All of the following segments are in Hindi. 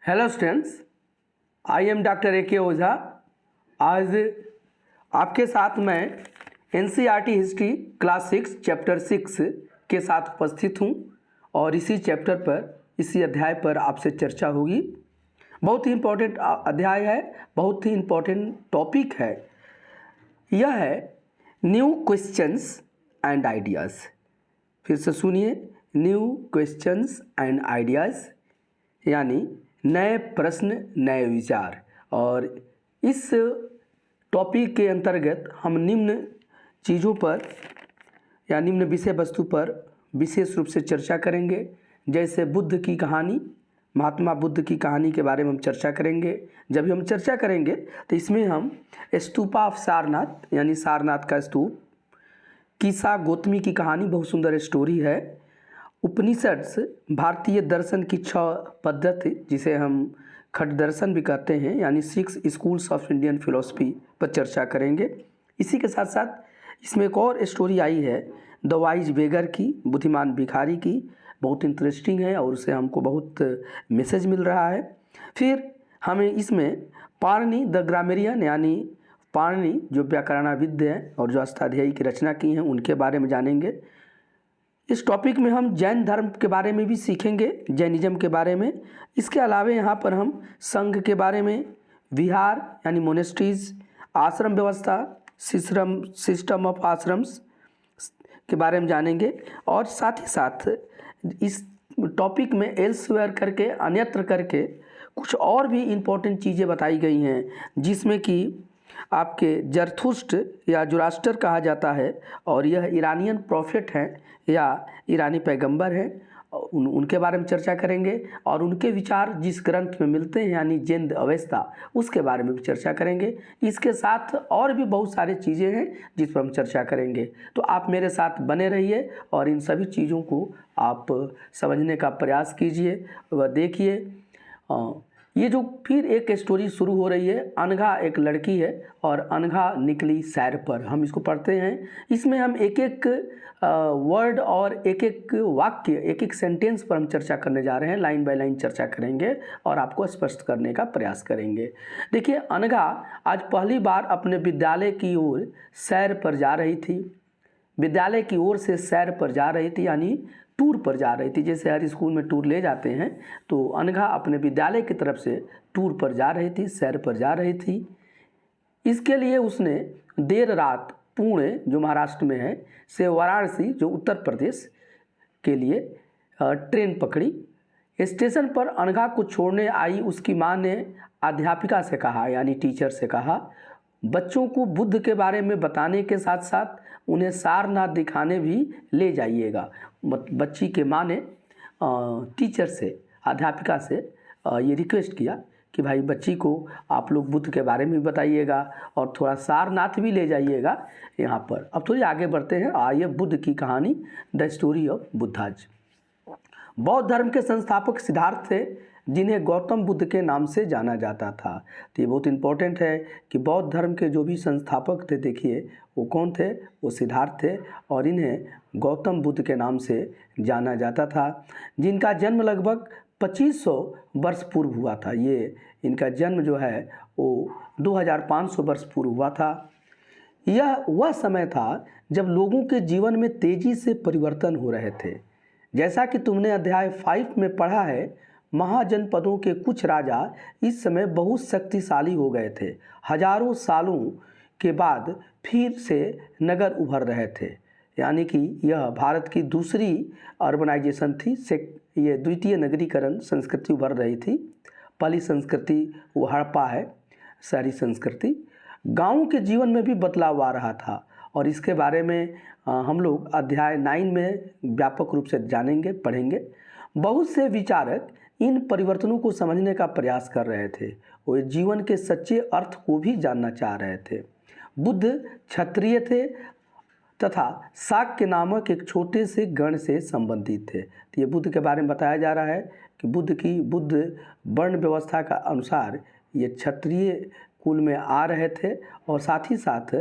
Hello students, I am doctor A K. Ojha. आज आपके साथ मैं एनसीईआरटी हिस्ट्री क्लास 6 चैप्टर 6 के साथ उपस्थित हूँ और इसी चैप्टर पर, इसी अध्याय पर आपसे चर्चा होगी। बहुत ही इम्पोर्टेंट अध्याय है, बहुत ही इम्पोर्टेंट टॉपिक है। यह है न्यू क्वेश्चंस एंड आइडियाज़। फिर से सुनिए, न्यू क्वेश्चंस एंड आइडियाज़ यानी नए प्रश्न, नए विचार। और इस टॉपिक के अंतर्गत हम निम्न चीज़ों पर या निम्न विषय वस्तु पर विशेष रूप से चर्चा करेंगे। जैसे बुद्ध की कहानी, महात्मा बुद्ध की कहानी के बारे में हम चर्चा करेंगे। जब भी हम चर्चा करेंगे तो इसमें हम स्तूपा ऑफ सारनाथ यानी सारनाथ का स्तूप, कीसा गौतमी की कहानी, बहुत सुंदर स्टोरी है। उपनिषद्स, भारतीय दर्शन की 6 पद्धति जिसे हम खट दर्शन भी कहते हैं, यानी 6 स्कूल्स ऑफ इंडियन फिलोसफी पर चर्चा करेंगे। इसी के साथ साथ इसमें एक और स्टोरी आई है द वाइज बेगर की, बुद्धिमान भिखारी की, बहुत इंटरेस्टिंग है और उससे हमको बहुत मैसेज मिल रहा है। फिर हमें इसमें पाणिनि द ग्रामेरियन यानी पाणिनि जो व्याकरणाविद हैं और जो अष्टाध्यायी की रचना की हैं उनके बारे में जानेंगे। इस टॉपिक में हम जैन धर्म के बारे में भी सीखेंगे, जैनिज्म के बारे में। इसके अलावा यहाँ पर हम संघ के बारे में, विहार यानी मोनेस्ट्रीज, आश्रम व्यवस्था, सिस्टम ऑफ आश्रम्स के बारे में जानेंगे। और साथ ही साथ इस टॉपिक में एल्सवेयर करके, अन्यत्र करके कुछ और भी इम्पोर्टेंट चीज़ें बताई गई हैं, जिसमें कि आपके जरथुस्ट या जुरास्टर कहा जाता है और यह ईरानियन प्रॉफिट हैं या ईरानी पैगंबर हैं। उनके बारे में चर्चा करेंगे और उनके विचार जिस ग्रंथ में मिलते हैं यानी जैन अवेस्ता, उसके बारे में भी चर्चा करेंगे। इसके साथ और भी बहुत सारी चीज़ें हैं जिस पर हम चर्चा करेंगे। तो आप मेरे साथ बने रहिए और इन सभी चीज़ों को आप समझने का प्रयास कीजिए व देखिए। ये जो फिर एक स्टोरी शुरू हो रही है, अनघा एक लड़की है और अनघा निकली सैर पर, हम इसको पढ़ते हैं। इसमें हम एक एक वर्ड और एक एक वाक्य, एक एक सेंटेंस पर हम चर्चा करने जा रहे हैं, लाइन बाय लाइन चर्चा करेंगे और आपको स्पष्ट करने का प्रयास करेंगे। देखिए, अनघा आज पहली बार अपने विद्यालय की ओर सैर पर जा रही थी। विद्यालय की ओर से सैर पर जा रही थी यानी टूर पर जा रही थी। जैसे हर स्कूल में टूर ले जाते हैं, तो अनघा अपने विद्यालय की तरफ से टूर पर जा रही थी, सैर पर जा रही थी। इसके लिए उसने देर रात पुणे जो महाराष्ट्र में है से वाराणसी जो उत्तर प्रदेश के लिए ट्रेन पकड़ी। स्टेशन पर अनघा को छोड़ने आई उसकी माँ ने अध्यापिका से कहा यानी टीचर से कहा, बच्चों को बुद्ध के बारे में बताने के साथ साथ उन्हें सारनाथ दिखाने भी ले जाइएगा। बच्ची के माँ ने टीचर से, अध्यापिका से ये रिक्वेस्ट किया कि भाई बच्ची को आप लोग बुद्ध के बारे में बताइएगा और थोड़ा सारनाथ भी ले जाइएगा यहाँ पर। अब थोड़ी आगे बढ़ते हैं। आइए बुद्ध की कहानी, द स्टोरी ऑफ बुद्धाज। बौद्ध धर्म के संस्थापक सिद्धार्थ थे, जिन्हें गौतम बुद्ध के नाम से जाना जाता था। तो ये बहुत इम्पोर्टेंट है कि बौद्ध धर्म के जो भी संस्थापक थे, देखिए वो कौन थे, वो सिद्धार्थ थे और इन्हें गौतम बुद्ध के नाम से जाना जाता था, जिनका जन्म लगभग 2500 वर्ष पूर्व हुआ था। ये इनका जन्म जो है वो 2500 वर्ष पूर्व हुआ था। यह वह समय था जब लोगों के जीवन में तेज़ी से परिवर्तन हो रहे थे। जैसा कि तुमने अध्याय 5 में पढ़ा है, महाजनपदों के कुछ राजा इस समय बहुत शक्तिशाली हो गए थे। हजारों सालों के बाद फिर से नगर उभर रहे थे, यानी कि यह भारत की दूसरी अर्बनाइजेशन थी। ये द्वितीय नगरीकरण संस्कृति उभर रही थी। पहली संस्कृति वो हड़प्पा है, शहरी संस्कृति। गाँव के जीवन में भी बदलाव आ रहा था और इसके बारे में हम लोग अध्याय 9 में व्यापक रूप से जानेंगे, पढ़ेंगे। बहुत से विचारक इन परिवर्तनों को समझने का प्रयास कर रहे थे, वो जीवन के सच्चे अर्थ को भी जानना चाह रहे थे। बुद्ध क्षत्रिय थे तथा शाक्य नामक एक छोटे से गण से संबंधित थे। तो ये बुद्ध के बारे में बताया जा रहा है कि बुद्ध वर्ण व्यवस्था का अनुसार ये क्षत्रिय कुल में आ रहे थे और साथ ही साथ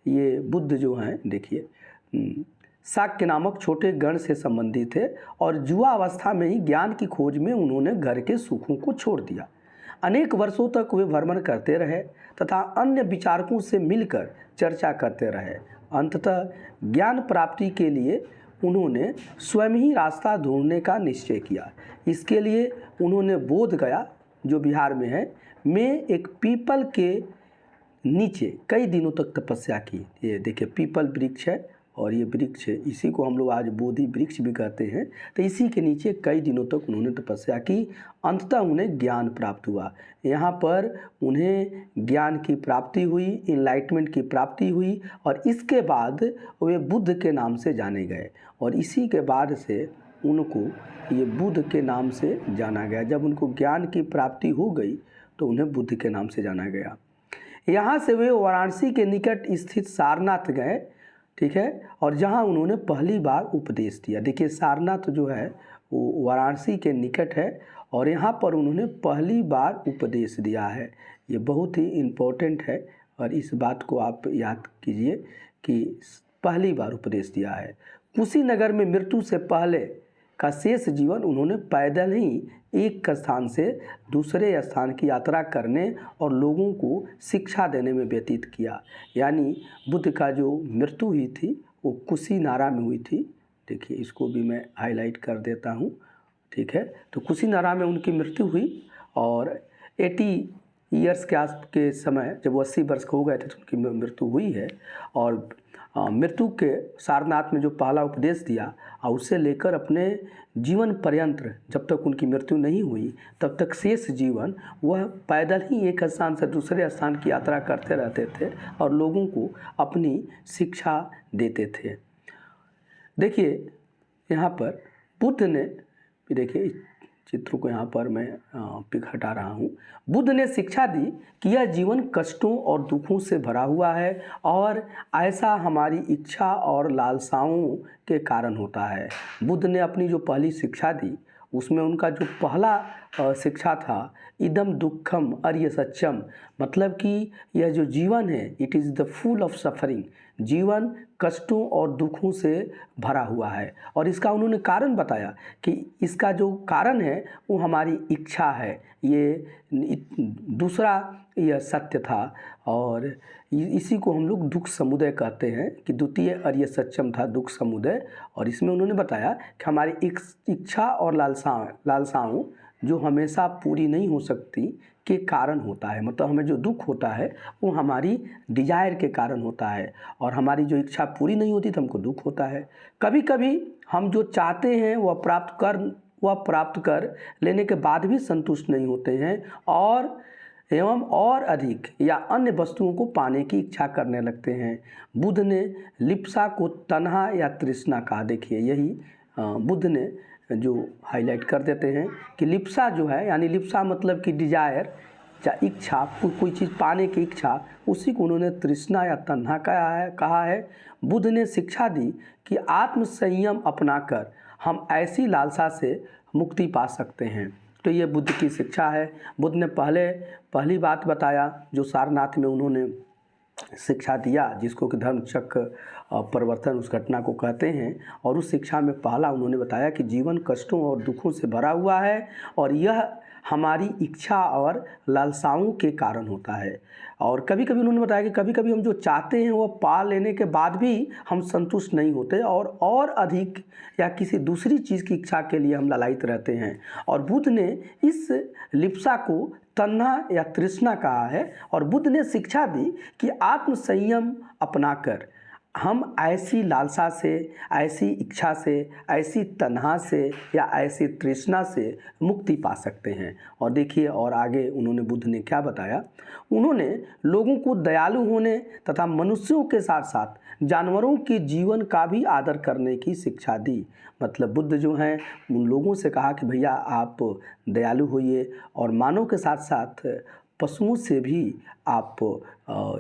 ये बुद्ध जो हैं, देखिए शाक्य नामक छोटे गण से संबंधित थे और युवा अवस्था में ही ज्ञान की खोज में उन्होंने घर के सुखों को छोड़ दिया। अनेक वर्षों तक वे भ्रमण करते रहे तथा अन्य विचारकों से मिलकर चर्चा करते रहे। अंततः ज्ञान प्राप्ति के लिए उन्होंने स्वयं ही रास्ता ढूंढने का निश्चय किया। इसके लिए उन्होंने बोध गया, जो बिहार में है, में एक पीपल के नीचे कई दिनों तक तपस्या की। ये देखिए पीपल वृक्ष है और ये वृक्ष है, इसी को हम लोग आज बोधि वृक्ष भी कहते हैं। तो इसी के नीचे कई दिनों तक उन्होंने तपस्या की। अंततः उन्हें ज्ञान प्राप्त हुआ। यहाँ पर उन्हें ज्ञान की प्राप्ति हुई, इनलाइटमेंट की प्राप्ति हुई और इसके बाद वे बुद्ध के नाम से जाने गए और इसी के बाद से उनको ये बुद्ध के नाम से जाना गया। जब उनको ज्ञान की प्राप्ति हो गई तो उन्हें बुद्ध के नाम से जाना गया। यहाँ से वे वाराणसी के निकट स्थित सारनाथ गए, ठीक है, और जहाँ उन्होंने पहली बार उपदेश दिया। देखिए सारनाथ जो है वो वाराणसी के निकट है और यहाँ पर उन्होंने पहली बार उपदेश दिया है। ये बहुत ही इम्पोर्टेंट है और इस बात को आप याद कीजिए कि पहली बार उपदेश दिया है। कुशीनगर में मृत्यु से पहले का शेष जीवन उन्होंने पैदल ही एक स्थान से दूसरे स्थान की यात्रा करने और लोगों को शिक्षा देने में व्यतीत किया। यानी बुद्ध का जो मृत्यु हुई थी वो कुशीनारा में हुई थी। देखिए इसको भी मैं हाईलाइट कर देता हूँ, ठीक है। तो कुशीनारा में उनकी मृत्यु हुई और 80 ईयर्स के समय जब वो 80 वर्ष के हो गए थे तो उनकी मृत्यु हुई है। और मृत्यु के सारनाथ में जो पहला उपदेश दिया और उससे लेकर अपने जीवन पर्यंत जब तक उनकी मृत्यु नहीं हुई तब तक शेष जीवन वह पैदल ही एक स्थान से दूसरे स्थान की यात्रा करते रहते थे और लोगों को अपनी शिक्षा देते थे। देखिए यहाँ पर बुद्ध ने, देखिए चित्र को यहाँ पर मैं पिक हटा रहा हूँ। बुद्ध ने शिक्षा दी कि यह जीवन कष्टों और दुखों से भरा हुआ है और ऐसा हमारी इच्छा और लालसाओं के कारण होता है। बुद्ध ने अपनी जो पहली शिक्षा दी उसमें उनका जो पहला शिक्षा था इदम दुखम अर्य सत्यम, मतलब कि यह जो जीवन है it is the full of suffering, जीवन कष्टों और दुखों से भरा हुआ है। और इसका उन्होंने कारण बताया कि इसका जो कारण है वो हमारी इच्छा है। ये दूसरा यह सत्य था और इसी को हम लोग दुख समुदय कहते हैं कि द्वितीय अर्य सत्यम था दुख समुदय। और इसमें उन्होंने बताया कि हमारी इच्छा और लालसाओं जो हमेशा पूरी नहीं हो सकती के कारण होता है, मतलब हमें जो दुख होता है वो हमारी डिजायर के कारण होता है और हमारी जो इच्छा पूरी नहीं होती तो हमको दुख होता है। कभी कभी हम जो चाहते हैं वह प्राप्त कर लेने के बाद भी संतुष्ट नहीं होते हैं और अधिक या अन्य वस्तुओं को पाने की इच्छा करने लगते हैं। बुद्ध ने लिप्सा को तन्हा या तृष्णा कहा। देखिए यही बुद्ध ने जो हाईलाइट कर देते हैं कि लिप्सा जो है, यानी लिप्सा मतलब कि डिजायर या इच्छा, कोई चीज़ पाने की इच्छा, उसी को उन्होंने तृष्णा या तन्हा कहा है। बुद्ध ने शिक्षा दी कि आत्म संयम अपनाकर हम ऐसी लालसा से मुक्ति पा सकते हैं। तो ये बुद्ध की शिक्षा है। बुद्ध ने पहली बात बताया जो सारनाथ में उन्होंने शिक्षा दिया, जिसको कि धर्मचक्र परिवर्तन उस घटना को कहते हैं। और उस शिक्षा में पहला उन्होंने बताया कि जीवन कष्टों और दुखों से भरा हुआ है और यह हमारी इच्छा और लालसाओं के कारण होता है। और कभी कभी उन्होंने बताया कि कभी कभी हम जो चाहते हैं वो पा लेने के बाद भी हम संतुष्ट नहीं होते और अधिक या किसी दूसरी चीज़ की इच्छा के लिए हम लालायित रहते हैं। और बुद्ध ने इस लिप्सा को तन्हा या तृष्णा कहा है। और बुद्ध ने शिक्षा दी कि आत्म संयम अपनाकर हम ऐसी लालसा से, ऐसी इच्छा से, ऐसी तन्हा से या ऐसी तृष्णा से मुक्ति पा सकते हैं। और देखिए और आगे उन्होंने बुद्ध ने क्या बताया। उन्होंने लोगों को दयालु होने तथा मनुष्यों के साथ साथ जानवरों के जीवन का भी आदर करने की शिक्षा दी। मतलब बुद्ध जो हैं उन लोगों से कहा कि भैया आप दयालु होइए और मानव के साथ साथ पशुओं से भी आप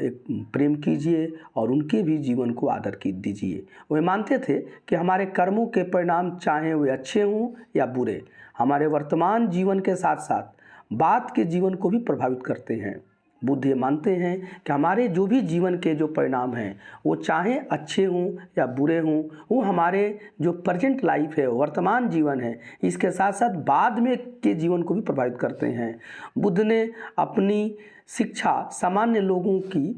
एक प्रेम कीजिए और उनके भी जीवन को आदर दीजिए। वे मानते थे कि हमारे कर्मों के परिणाम चाहे वे अच्छे हों या बुरे, हमारे वर्तमान जीवन के साथ साथ बाद के जीवन को भी प्रभावित करते हैं। बुद्ध ये मानते हैं कि हमारे जो भी जीवन के जो परिणाम हैं वो चाहे अच्छे हों या बुरे हों, वो हमारे जो प्रेजेंट लाइफ है, वर्तमान जीवन है, इसके साथ साथ बाद में के जीवन को भी प्रभावित करते हैं। बुद्ध ने अपनी शिक्षा सामान्य लोगों की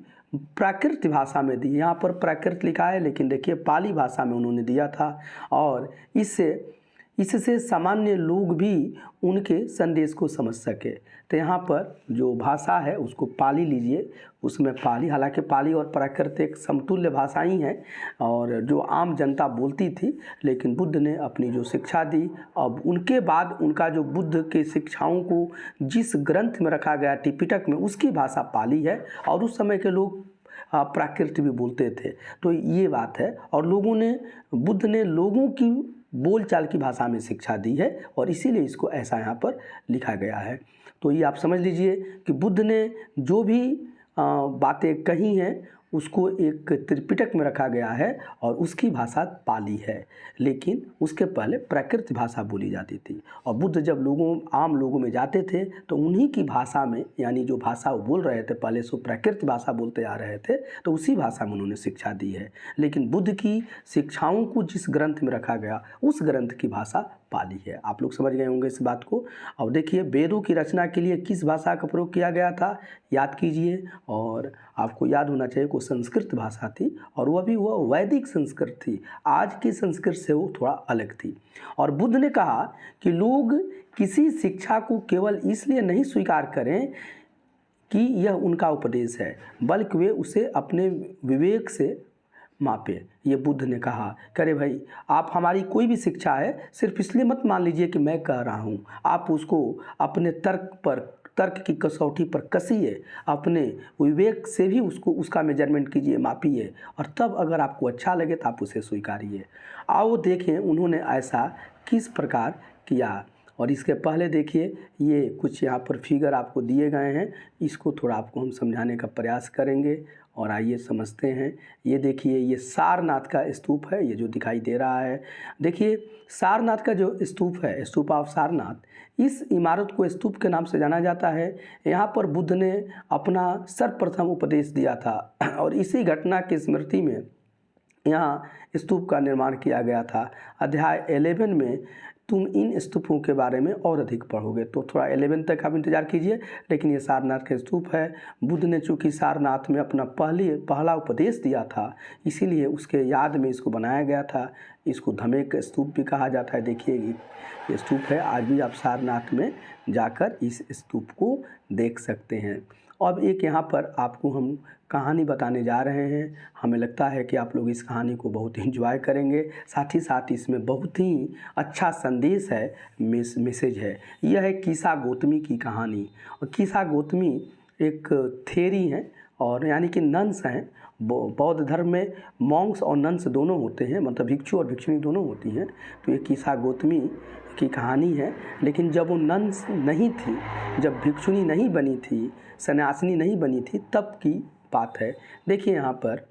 प्राकृत भाषा में दी। यहाँ पर प्राकृत लिखा है, लेकिन देखिए पाली भाषा में उन्होंने दिया था, और इससे सामान्य लोग भी उनके संदेश को समझ सके। तो यहाँ पर जो भाषा है उसको पाली लीजिए, उसमें पाली, हालांकि पाली और प्राकृत एक समतुल्य भाषा ही हैं और जो आम जनता बोलती थी, लेकिन बुद्ध ने अपनी जो शिक्षा दी, अब उनके बाद उनका जो बुद्ध के शिक्षाओं को जिस ग्रंथ में रखा गया त्रिपिटक में, उसकी भाषा पाली है और उस समय के लोग प्राकृत भी बोलते थे। तो ये बात है, और बुद्ध ने लोगों की बोलचाल की भाषा में शिक्षा दी है और इसीलिए इसको ऐसा यहाँ पर लिखा गया है। तो ये आप समझ लीजिए कि बुद्ध ने जो भी बातें कही हैं उसको एक त्रिपिटक में रखा गया है और उसकी भाषा पाली है, लेकिन उसके पहले प्राकृत भाषा बोली जाती थी। और बुद्ध जब आम लोगों में जाते थे तो उन्हीं की भाषा में, यानी जो भाषा वो बोल रहे थे पहले सो प्राकृत भाषा बोलते आ रहे थे, तो उसी भाषा में उन्होंने शिक्षा दी है। लेकिन बुद्ध की शिक्षाओं को जिस ग्रंथ में रखा गया उस ग्रंथ की भाषा पाली है। आप लोग समझ गए होंगे इस बात को। अब देखिए वेदों की रचना के लिए किस भाषा का प्रयोग किया गया था, याद कीजिए, और आपको याद होना चाहिए कि संस्कृत भाषा थी और वह वैदिक संस्कृत थी। आज की संस्कृत से वो थोड़ा अलग थी। और बुद्ध ने कहा कि लोग किसी शिक्षा को केवल इसलिए नहीं स्वीकार करें कि यह उनका उपदेश है, बल्कि वे उसे अपने विवेक से मापे। ये बुद्ध ने कहा, करे भाई आप हमारी कोई भी शिक्षा है सिर्फ इसलिए मत मान लीजिए कि मैं कह रहा हूँ, आप उसको अपने तर्क की कसौटी पर कसिए, अपने विवेक से भी उसका मेजरमेंट कीजिए, मापिए, और तब अगर आपको अच्छा लगे तो आप उसे स्वीकारिए। आओ देखें उन्होंने ऐसा किस प्रकार किया। और इसके पहले देखिए ये कुछ यहाँ पर फिगर आपको दिए गए हैं, इसको थोड़ा आपको हम समझाने का प्रयास करेंगे और आइए समझते हैं। ये देखिए ये सारनाथ का स्तूप है, ये जो दिखाई दे रहा है। देखिए सारनाथ का जो स्तूप है, स्तूप ऑफ सारनाथ, इस इमारत को स्तूप के नाम से जाना जाता है। यहाँ पर बुद्ध ने अपना सर्वप्रथम उपदेश दिया था और इसी घटना की स्मृति में यहाँ स्तूप का निर्माण किया गया था। अध्याय 11 में तुम इन स्तूपों के बारे में और अधिक पढ़ोगे, तो थोड़ा 11 तक आप इंतजार कीजिए। लेकिन ये सारनाथ का स्तूप है। बुद्ध ने चूँकि सारनाथ में अपना पहला उपदेश दिया था, इसीलिए उसके याद में इसको बनाया गया था। इसको धमेक स्तूप भी कहा जाता है। देखिए ये स्तूप है, आज भी आप सारनाथ में जाकर इस स्तूप को देख सकते हैं। अब एक यहाँ पर आपको हम कहानी बताने जा रहे हैं। हमें लगता है कि आप लोग इस कहानी को बहुत एंजॉय करेंगे, साथ ही साथ इसमें बहुत ही अच्छा संदेश है, मैसेज है। यह है कीसा गौतमी की कहानी। और कीसा गौतमी एक थेरी है, और यानी कि नन्स हैं। बौद्ध धर्म में मॉन्क्स और नन्स दोनों होते हैं, मतलब भिक्षु और भिक्षुणी दोनों होती हैं। तो ये कीसा गौतमी की कहानी है। लेकिन जब वो नन्स नहीं थी, जब भिक्षुणी नहीं बनी थी, सन्यासिनी नहीं बनी थी, तब की बात है। देखिए यहाँ पर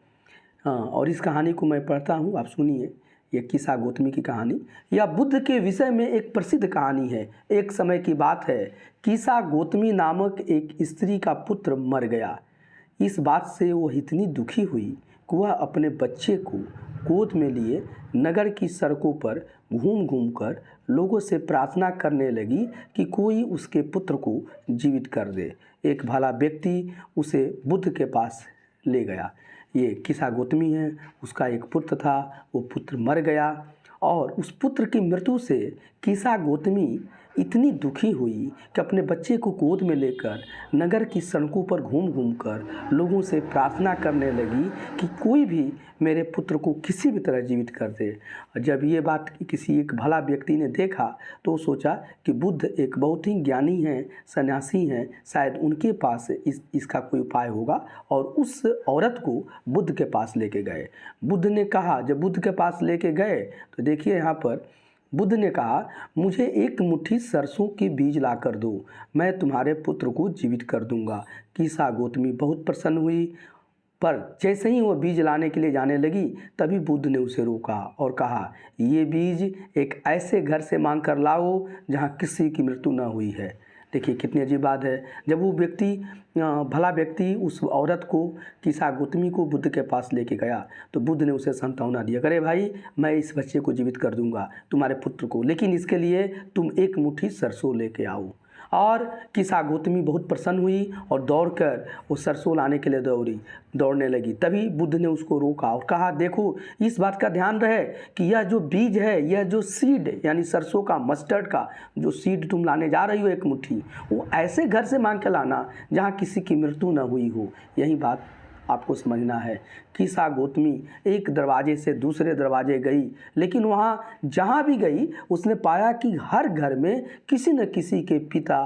और इस कहानी को मैं पढ़ता हूँ, आप सुनिए। ये कीसा गौतमी की कहानी, यह बुद्ध के विषय में एक प्रसिद्ध कहानी है। एक समय की बात है, कीसा गौतमी नामक एक स्त्री का पुत्र मर गया। इस बात से वह इतनी दुखी हुई कि वह अपने बच्चे को गोद में लिए नगर की सड़कों पर घूम घूम कर लोगों से प्रार्थना करने लगी कि कोई उसके पुत्र को जीवित कर दे। एक भला व्यक्ति उसे बुद्ध के पास ले गया। ये कीसा गौतमी है, उसका एक पुत्र था, वो पुत्र मर गया और उस पुत्र की मृत्यु से कीसा गौतमी इतनी दुखी हुई कि अपने बच्चे को गोद में लेकर नगर की सड़कों पर घूम घूम कर लोगों से प्रार्थना करने लगी कि कोई भी मेरे पुत्र को किसी भी तरह जीवित कर दे। और जब ये बात किसी एक भला व्यक्ति ने देखा तो सोचा कि बुद्ध एक बहुत ही ज्ञानी हैं, सन्यासी हैं, शायद उनके पास इसका कोई उपाय होगा, और उस औरत को बुद्ध के पास लेके गए। बुद्ध ने कहा, जब बुद्ध के पास लेके गए तो देखिए यहाँ पर बुद्ध ने कहा, मुझे एक मुट्ठी सरसों के बीज ला कर दो, मैं तुम्हारे पुत्र को जीवित कर दूंगा। कीसा गौतमी बहुत प्रसन्न हुई पर जैसे ही वो बीज लाने के लिए जाने लगी तभी बुद्ध ने उसे रोका और कहा, ये बीज एक ऐसे घर से मांग कर लाओ जहाँ किसी की मृत्यु न हुई है। देखिए कितनी अजीब बात है। जब वो व्यक्ति भला व्यक्ति उस औरत को किसा गौतमी को बुद्ध के पास लेके गया तो बुद्ध ने उसे सांत्वना दिया, करे भाई मैं इस बच्चे को जीवित कर दूंगा, तुम्हारे पुत्र को, लेकिन इसके लिए तुम एक मुट्ठी सरसों लेके आओ। और किसा गौतमी बहुत प्रसन्न हुई और दौड़कर वो सरसों लाने के लिए दौड़ने लगी। तभी बुद्ध ने उसको रोका और कहा, देखो इस बात का ध्यान रहे कि यह जो बीज है, यह जो सीड यानी सरसों का, मस्टर्ड का जो सीड तुम लाने जा रही हो एक मुट्ठी, वो ऐसे घर से मांग के लाना जहाँ किसी की मृत्यु न हुई हो। यही बात आपको समझना है। किसा गौतमी एक दरवाजे से दूसरे दरवाजे गई, लेकिन वहाँ जहाँ भी गई उसने पाया कि हर घर में किसी न किसी के पिता,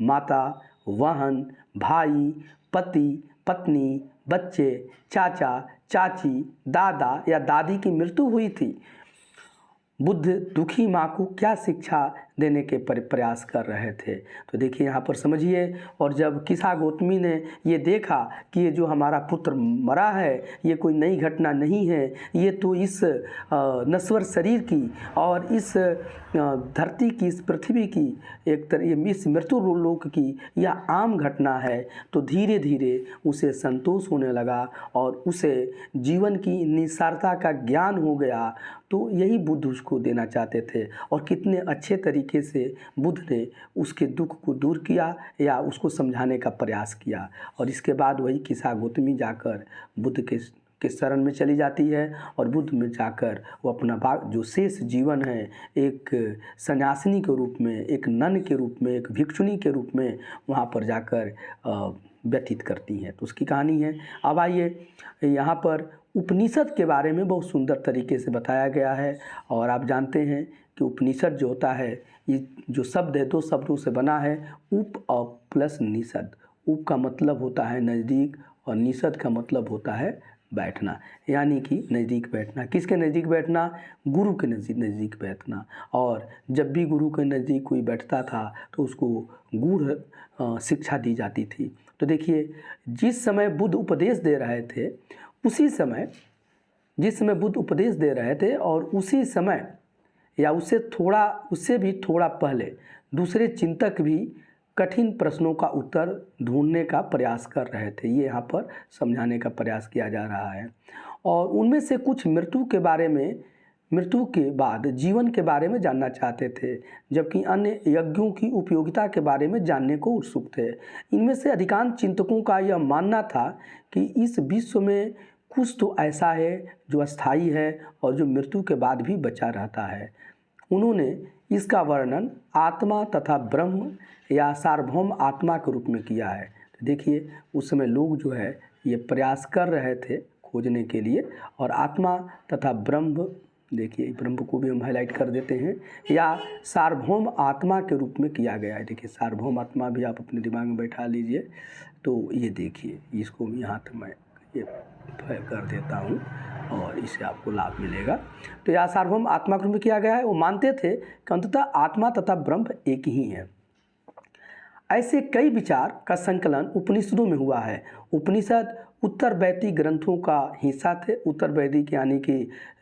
माता, वाहन, भाई, पति, पत्नी, बच्चे, चाचा, चाची, दादा या दादी की मृत्यु हुई थी। बुद्ध दुखी माँ को क्या शिक्षा देने के प्रयास कर रहे थे। तो देखिए यहाँ पर समझिए। और जब किसा गौतमी ने ये देखा कि ये जो हमारा पुत्र मरा है ये कोई नई घटना नहीं है, ये तो इस नश्वर शरीर की और इस धरती की, इस पृथ्वी की एक तरह इस मृत्यु लोक की यह आम घटना है, तो धीरे धीरे उसे संतोष होने लगा और उसे जीवन की निस्सारता का ज्ञान हो गया। तो यही बुद्ध उसको देना चाहते थे और कितने अच्छे तरीके से बुद्ध ने उसके दुख को दूर किया या उसको समझाने का प्रयास किया। और इसके बाद वही किसा गौतमी जाकर बुद्ध के शरण में चली जाती है और बुद्ध में जाकर वो अपना जो शेष जीवन है एक सन्यासिनी के रूप में, एक नन के रूप में, एक भिक्षुणी के रूप में वहाँ पर जाकर व्यतीत करती हैं। तो उसकी कहानी है। अब आइए यहाँ पर उपनिषद के बारे में बहुत सुंदर तरीके से बताया गया है। और आप जानते हैं कि उपनिषद जो होता है, ये जो शब्द है 2 शब्दों से बना है, उप और प्लस निषद। उप का मतलब होता है नज़दीक और निषद का मतलब होता है बैठना, यानी कि नज़दीक बैठना। किसके नज़दीक बैठना? गुरु के नज़दीक बैठना। और जब भी गुरु के नज़दीक कोई बैठता था तो उसको गूढ़ शिक्षा दी जाती थी। तो देखिए जिस समय बुद्ध उपदेश दे रहे थे, उसी समय जिस समय बुद्ध उपदेश दे रहे थे और उसी समय या उससे भी थोड़ा पहले दूसरे चिंतक भी कठिन प्रश्नों का उत्तर ढूंढने का प्रयास कर रहे थे। ये यहाँ पर समझाने का प्रयास किया जा रहा है। और उनमें से कुछ मृत्यु के बाद जीवन के बारे में जानना चाहते थे, जबकि अन्य यज्ञों की उपयोगिता के बारे में जानने को उत्सुक थे। इनमें से अधिकांश चिंतकों का यह मानना था कि इस विश्व में कुछ तो ऐसा है जो अस्थायी है और जो मृत्यु के बाद भी बचा रहता है। उन्होंने इसका वर्णन आत्मा तथा ब्रह्म या सार्वभौम आत्मा के रूप में किया है। तो देखिए उस समय लोग जो है ये प्रयास कर रहे थे खोजने के लिए, और आत्मा तथा ब्रह्म, देखिए ब्रह्म को भी हम हाईलाइट कर देते हैं, या सार्वभौम आत्मा के रूप में किया गया है। देखिए सार्वभौम आत्मा भी आप अपने दिमाग में बैठा लीजिए। तो ये देखिए इसको यहाँ तक मैं ये कर देता हूँ और इससे आपको लाभ मिलेगा। तो यह सार्वभौम आत्मा के रूप में किया गया है। वो मानते थे कि अंततः आत्मा तथा ब्रह्म एक ही है। ऐसे कई विचार का संकलन उपनिषदों में हुआ है। उपनिषद उत्तर वैदिक ग्रंथों का हिस्सा थे। उत्तर वैदिक यानी कि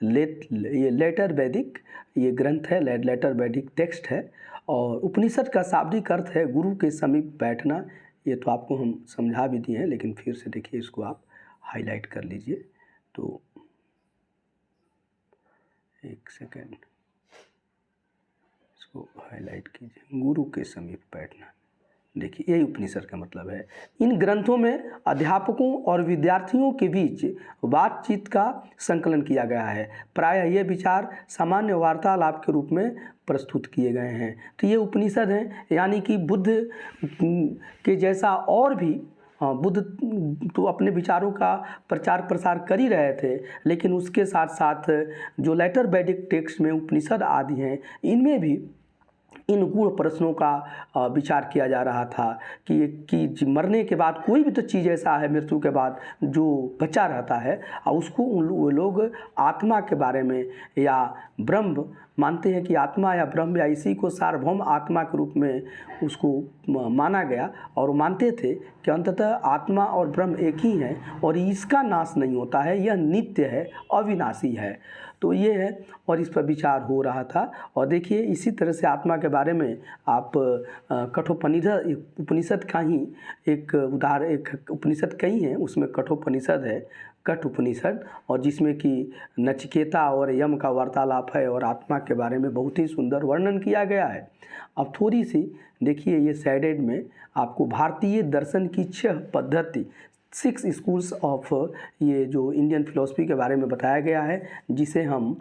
ये लेटर वैदिक ये ग्रंथ है, लेटर वैदिक टेक्स्ट है। और उपनिषद का शाब्दिक अर्थ है गुरु के समीप बैठना। ये तो आपको हम समझा भी दिए हैं, लेकिन फिर से देखिए इसको आप हाईलाइट कर लीजिए। तो एक सेकेंड इसको हाईलाइट कीजिए, गुरु के समीप बैठना। देखिए यही उपनिषद का मतलब है। इन ग्रंथों में अध्यापकों और विद्यार्थियों के बीच बातचीत का संकलन किया गया है। प्रायः ये विचार सामान्य वार्तालाप के रूप में प्रस्तुत किए गए हैं। तो ये उपनिषद हैं, यानी कि बुद्ध के जैसा और भी बुद्ध तो अपने विचारों का प्रचार प्रसार कर ही रहे थे, लेकिन उसके साथ साथ जो लेटर वैदिक टेक्स्ट में उपनिषद आदि हैं, इनमें भी इन गूढ़ प्रश्नों का विचार किया जा रहा था कि मरने के बाद कोई भी तो चीज़ ऐसा है मृत्यु के बाद जो बचा रहता है और उसको वो लोग आत्मा के बारे में या ब्रह्म मानते हैं कि आत्मा या ब्रह्म या इसी को सार्वभौम आत्मा के रूप में उसको माना गया और मानते थे कि अंततः आत्मा और ब्रह्म एक ही है और इसका नाश नहीं होता है, यह नित्य है, अविनाशी है। तो ये है और इस पर विचार हो रहा था। और देखिए इसी तरह से आत्मा के बारे में आप उपनिषद का ही एक उपनिषद कई हैं, उसमें कठोपनिषद है, कठ उपनिषद, और जिसमें कि नचिकेता और यम का वार्तालाप है और आत्मा के बारे में बहुत ही सुंदर वर्णन किया गया है। अब थोड़ी सी देखिए ये साइडेड में आपको भारतीय दर्शन की 6 पद्धति 6 स्कूल्स ऑफ ये जो इंडियन फिलॉसफी के बारे में बताया गया है, जिसे हम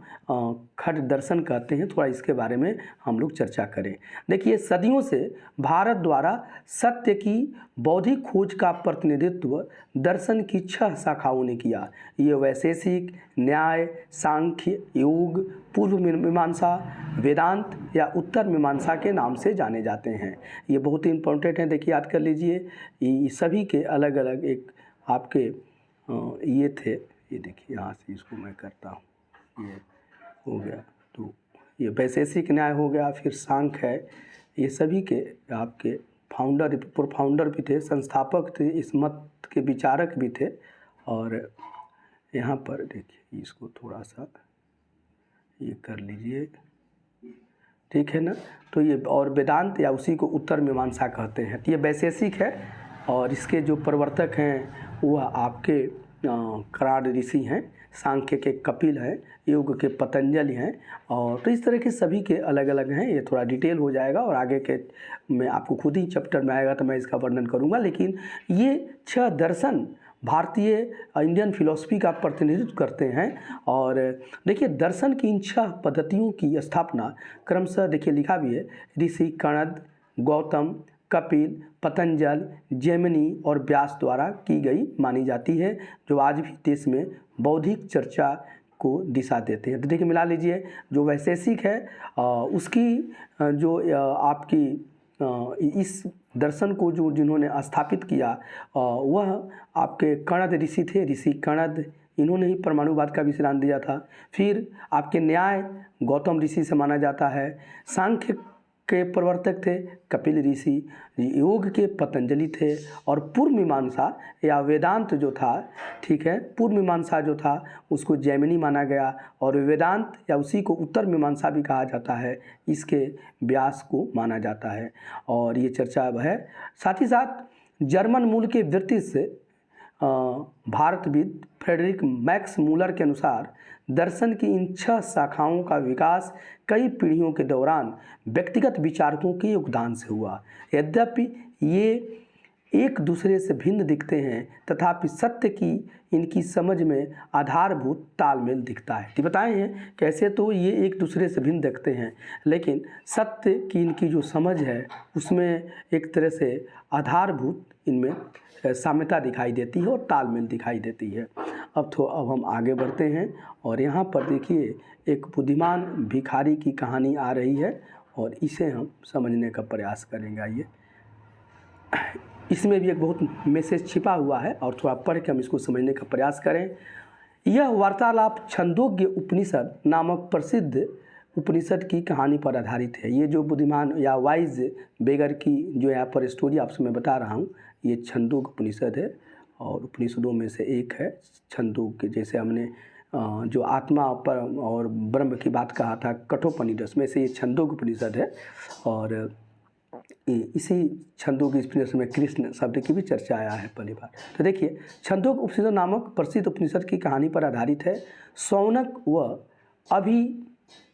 खट दर्शन कहते हैं। थोड़ा इसके बारे में हम लोग चर्चा करें। देखिए सदियों से भारत द्वारा सत्य की बौद्धिक खोज का प्रतिनिधित्व दर्शन की 6 शाखाओं ने किया। ये वैशेषिक, न्याय, सांख्य, योग, पूर्व मीमांसा, वेदांत या उत्तर मीमांसा के नाम से जाने जाते हैं। ये बहुत ही इम्पोर्टेंट है, देखिए याद कर लीजिए। ये सभी के अलग अलग एक आपके ये थे, ये देखिए यहाँ से इसको मैं करता हूँ, ये हो गया। तो ये वैशेषिक न्याय हो गया, फिर सांख्य है, ये सभी के आपके फाउंडर भी थे, संस्थापक थे, इस मत के विचारक भी थे। और यहाँ पर देखिए इसको थोड़ा सा ये कर लीजिए, ठीक है ना। तो ये और वेदांत या उसी को उत्तर मीमांसा कहते हैं। तो ये वैशेषिक है और इसके जो प्रवर्तक हैं वह आपके कराड़ ऋषि हैं, सांख्य के कपिल हैं, योग के पतंजलि हैं। और तो इस तरह के सभी के अलग अलग हैं। ये थोड़ा डिटेल हो जाएगा और आगे के में आपको खुद ही चैप्टर में आएगा तो मैं इसका वर्णन करूँगा। लेकिन ये 6 दर्शन भारतीय इंडियन फिलॉसफी का प्रतिनिधित्व करते हैं। और देखिए दर्शन की इन 6 पद्धतियों की स्थापना क्रमशः देखिए लिखा भी है, ऋषि कणद, गौतम, कपिल, पतंजल, जैमिनी और व्यास द्वारा की गई मानी जाती है, जो आज भी देश में बौद्धिक चर्चा को दिशा देते हैं। तो देखिए मिला लीजिए, जो वैशेषिक है उसकी जो आपकी इस दर्शन को जो जिन्होंने स्थापित किया वह आपके कणद ऋषि थे, ऋषि कणद, इन्होंने ही परमाणुवाद का भी सिद्धांत दिया था। फिर आपके न्याय गौतम ऋषि से माना जाता है, सांख्य के प्रवर्तक थे कपिल ऋषि, योग के पतंजलि थे, और पूर्व मीमांसा या वेदांत जो था, ठीक है, पूर्व मीमांसा जो था उसको जैमिनी माना गया और वेदांत या उसी को उत्तर मीमांसा भी कहा जाता है, इसके व्यास को माना जाता है। और ये चर्चा अब है। साथ ही साथ जर्मन मूल के ब्रिटिश भारतविद फ्रेडरिक मैक्स मूलर के अनुसार दर्शन की इन 6 शाखाओं का विकास कई पीढ़ियों के दौरान व्यक्तिगत विचारकों के योगदान से हुआ। यद्यपि ये एक दूसरे से भिन्न दिखते हैं तथापि सत्य की इनकी समझ में आधारभूत तालमेल दिखता है। तो बताए हैं कैसे, तो ये एक दूसरे से भिन्न दिखते हैं लेकिन सत्य की इनकी जो समझ है उसमें एक तरह से आधारभूत इनमें साम्यता दिखाई देती है और तालमेल दिखाई देती है। अब हम आगे बढ़ते हैं और यहाँ पर देखिए एक बुद्धिमान भिखारी की कहानी आ रही है और इसे हम समझने का प्रयास करेंगे। आइए, इसमें भी एक बहुत मैसेज छिपा हुआ है और थोड़ा पढ़ के हम इसको समझने का प्रयास करें। यह वार्तालाप छंदोग्य उपनिषद नामक प्रसिद्ध उपनिषद की कहानी पर आधारित है। ये जो बुद्धिमान या वाइज बेगर की जो यहाँ पर स्टोरी आपसे मैं बता रहा हूँ, ये छंदोग्य उपनिषद है और उपनिषदों में से एक है छंदोग्य। जैसे हमने जो आत्मा पर और ब्रह्म की बात कहा था कठोपनिषद में से ये छंदोग्य उपनिषद है। और इसी छंदोग्य उपनिषद में कृष्ण शब्द की भी चर्चा आया है पहली बार। तो देखिए, छंदोग्य उपनिषद नामक प्रसिद्ध उपनिषद की कहानी पर आधारित है। शौनक व अभि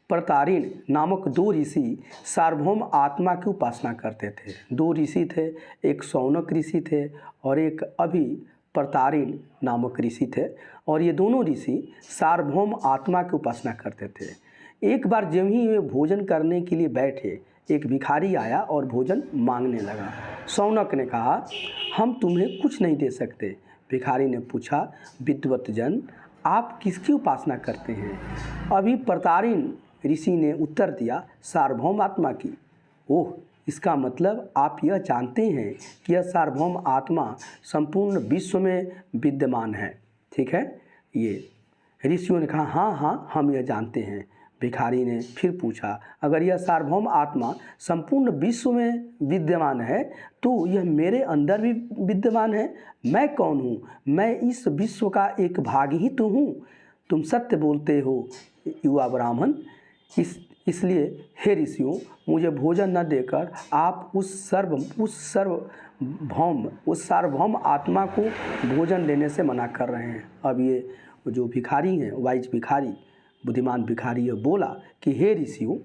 प्रतारिण नामक 2 ऋषि सार्वभौम आत्मा की उपासना करते थे। 2 ऋषि थे, एक शौनक ऋषि थे और एक अभि प्रतारिण नामक ऋषि थे, और ये दोनों ऋषि सार्वभौम आत्मा की उपासना करते थे। एक बार जब ही वे भोजन करने के लिए बैठे, एक भिखारी आया और भोजन मांगने लगा। शौनक ने कहा, हम तुम्हें कुछ नहीं दे सकते। भिखारी ने पूछा, विद्वत जन, आप किसकी उपासना करते हैं? अभी प्रतारिण ऋषि ने उत्तर दिया, सार्वभौम आत्मा की। ओह, इसका मतलब आप यह जानते हैं कि यह सार्वभौम आत्मा संपूर्ण विश्व में विद्यमान है। ठीक है, ये ऋषियों ने कहा हाँ हाँ हम यह जानते हैं। भिखारी ने फिर पूछा, अगर यह सार्वभौम आत्मा संपूर्ण विश्व में विद्यमान है तो यह मेरे अंदर भी विद्यमान है। मैं कौन हूँ? मैं इस विश्व का एक भाग ही तो हूँ। तुम सत्य बोलते हो युवा ब्राह्मण। इसलिए हे ऋषियों, मुझे भोजन न देकर आप उस सार्वभौम आत्मा को भोजन देने से मना कर रहे हैं। अब ये जो भिखारी हैं, वाइज भिखारी, बुद्धिमान भिखारी, ये बोला कि हे ऋषियों,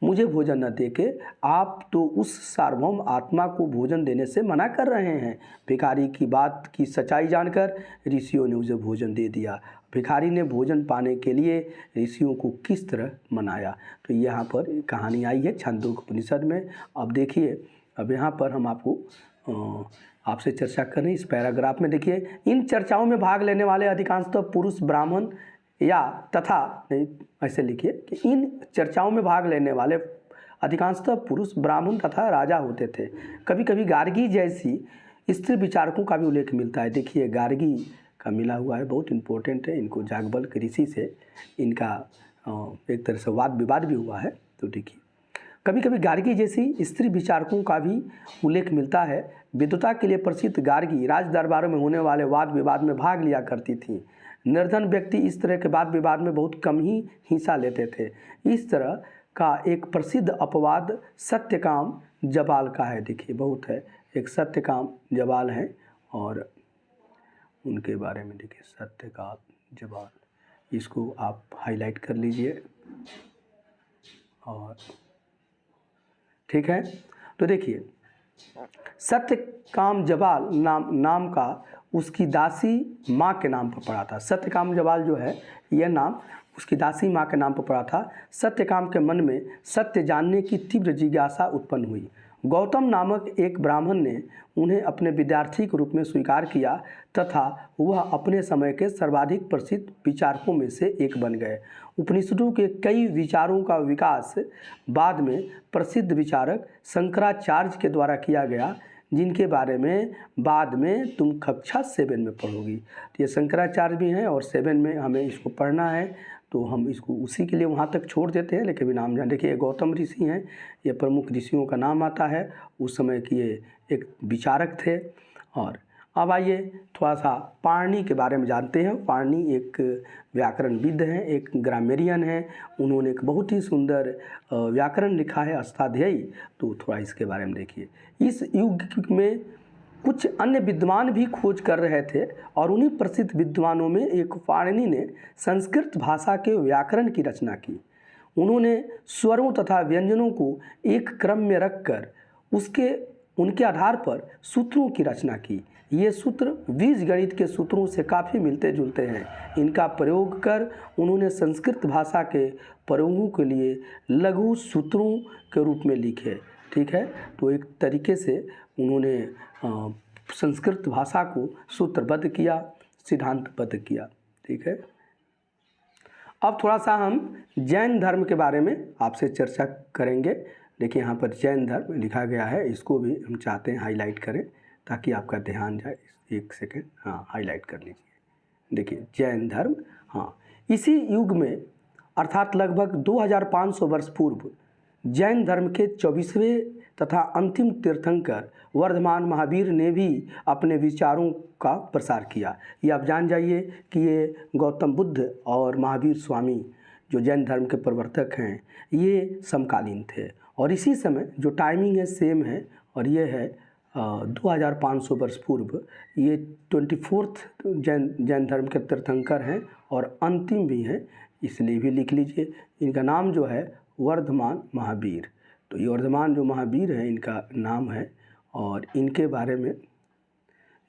मुझे भोजन न देके आप तो उस सार्वभौम आत्मा को भोजन देने से मना कर रहे हैं। भिखारी की बात की सच्चाई जानकर ऋषियों ने उसे भोजन दे दिया। भिखारी ने भोजन पाने के लिए ऋषियों को किस तरह मनाया, तो यहाँ पर कहानी आई है छांदोग्य उपनिषद में। अब देखिए, अब यहाँ पर हम आपसे चर्चा करें इस पैराग्राफ में। देखिए, इन चर्चाओं में भाग लेने वाले अधिकांशतः पुरुष ब्राह्मण या तथा नहीं, ऐसे लिखिए कि इन चर्चाओं में भाग लेने वाले अधिकांशतः पुरुष ब्राह्मण तथा राजा होते थे। कभी कभी गार्गी जैसी स्त्री विचारकों का भी उल्लेख मिलता है। देखिए, गार्गी का मिला हुआ है, बहुत इम्पोर्टेंट है। इनको याज्ञवल्क्य के ऋषि से इनका एक तरह से वाद विवाद भी हुआ है। तो देखिए, कभी कभी गार्गी जैसी स्त्री विचारकों का भी उल्लेख मिलता है। विद्वता के लिए प्रसिद्ध गार्गी राज दरबारों में होने वाले वाद विवाद में भाग लिया करती थी। निर्धन व्यक्ति इस तरह के वाद विवाद में बहुत कम ही हिस्सा लेते थे। इस तरह का एक प्रसिद्ध अपवाद सत्यकाम जबाल का है। देखिए, बहुत है, एक सत्यकाम जबाल है और उनके बारे में देखिए, सत्यकाम जबाल, इसको आप हाईलाइट कर लीजिए। और ठीक है, तो देखिए, सत्यकाम जबाल नाम का उसकी दासी माँ के नाम पर पड़ा था। सत्यकाम जबाल जो है, यह नाम उसकी दासी माँ के नाम पर पड़ा था। सत्यकाम के मन में सत्य जानने की तीव्र जिज्ञासा उत्पन्न हुई। गौतम नामक एक ब्राह्मण ने उन्हें अपने विद्यार्थी के रूप में स्वीकार किया तथा वह अपने समय के सर्वाधिक प्रसिद्ध विचारकों में से एक बन गए। उपनिषदों के कई विचारों का विकास बाद में प्रसिद्ध विचारक शंकराचार्य के द्वारा किया गया, जिनके बारे में बाद में तुम कक्षा 7 में पढ़ोगी। तो ये शंकराचार्य भी हैं और 7 में हमें इसको पढ़ना है, तो हम इसको उसी के लिए वहाँ तक छोड़ देते हैं। लेकिन भी नाम जान, देखिए, गौतम ऋषि हैं, ये प्रमुख ऋषियों का नाम आता है। उस समय के ये एक विचारक थे। और अब आइए थोड़ा सा पाणिनि के बारे में जानते हैं। पाणिनि एक व्याकरणविद हैं, एक ग्रामेरियन हैं। उन्होंने एक बहुत ही सुंदर व्याकरण लिखा है, अष्टाध्यायी। तो थोड़ा इसके बारे में देखिए। इस युग में कुछ अन्य विद्वान भी खोज कर रहे थे और उन्हीं प्रसिद्ध विद्वानों में एक पाणिनि ने संस्कृत भाषा के व्याकरण की रचना की। उन्होंने स्वरों तथा व्यंजनों को एक क्रम में रखकर उनके आधार पर सूत्रों की रचना की। ये सूत्र बीजगणित के सूत्रों से काफ़ी मिलते जुलते हैं। इनका प्रयोग कर उन्होंने संस्कृत भाषा के प्रयोगों के लिए लघु सूत्रों के रूप में लिखे। ठीक है, तो एक तरीके से उन्होंने संस्कृत भाषा को सूत्रबद्ध किया, सिद्धांतबद्ध किया। ठीक है, अब थोड़ा सा हम जैन धर्म के बारे में आपसे चर्चा करेंगे। देखिए, यहाँ पर जैन धर्म लिखा गया है, इसको भी हम चाहते हैं हाईलाइट करें ताकि आपका ध्यान जाए। एक सेकेंड, हाँ, हाईलाइट कर लीजिए। देखिए, जैन धर्म, हाँ, इसी युग में अर्थात लगभग 2500 वर्ष पूर्व जैन धर्म के 24वें तथा अंतिम तीर्थंकर वर्धमान महावीर ने भी अपने विचारों का प्रसार किया। ये आप जान जाइए कि ये गौतम बुद्ध और महावीर स्वामी जो जैन धर्म के प्रवर्तक हैं, ये समकालीन थे और इसी समय जो टाइमिंग है सेम है। और ये है 2500 वर्ष पूर्व। ये 24th जैन धर्म के तीर्थंकर हैं और अंतिम भी हैं, इसलिए भी लिख लीजिए। इनका नाम जो है वर्धमान महावीर। तो ये वर्धमान जो महावीर है, इनका नाम है। और इनके बारे में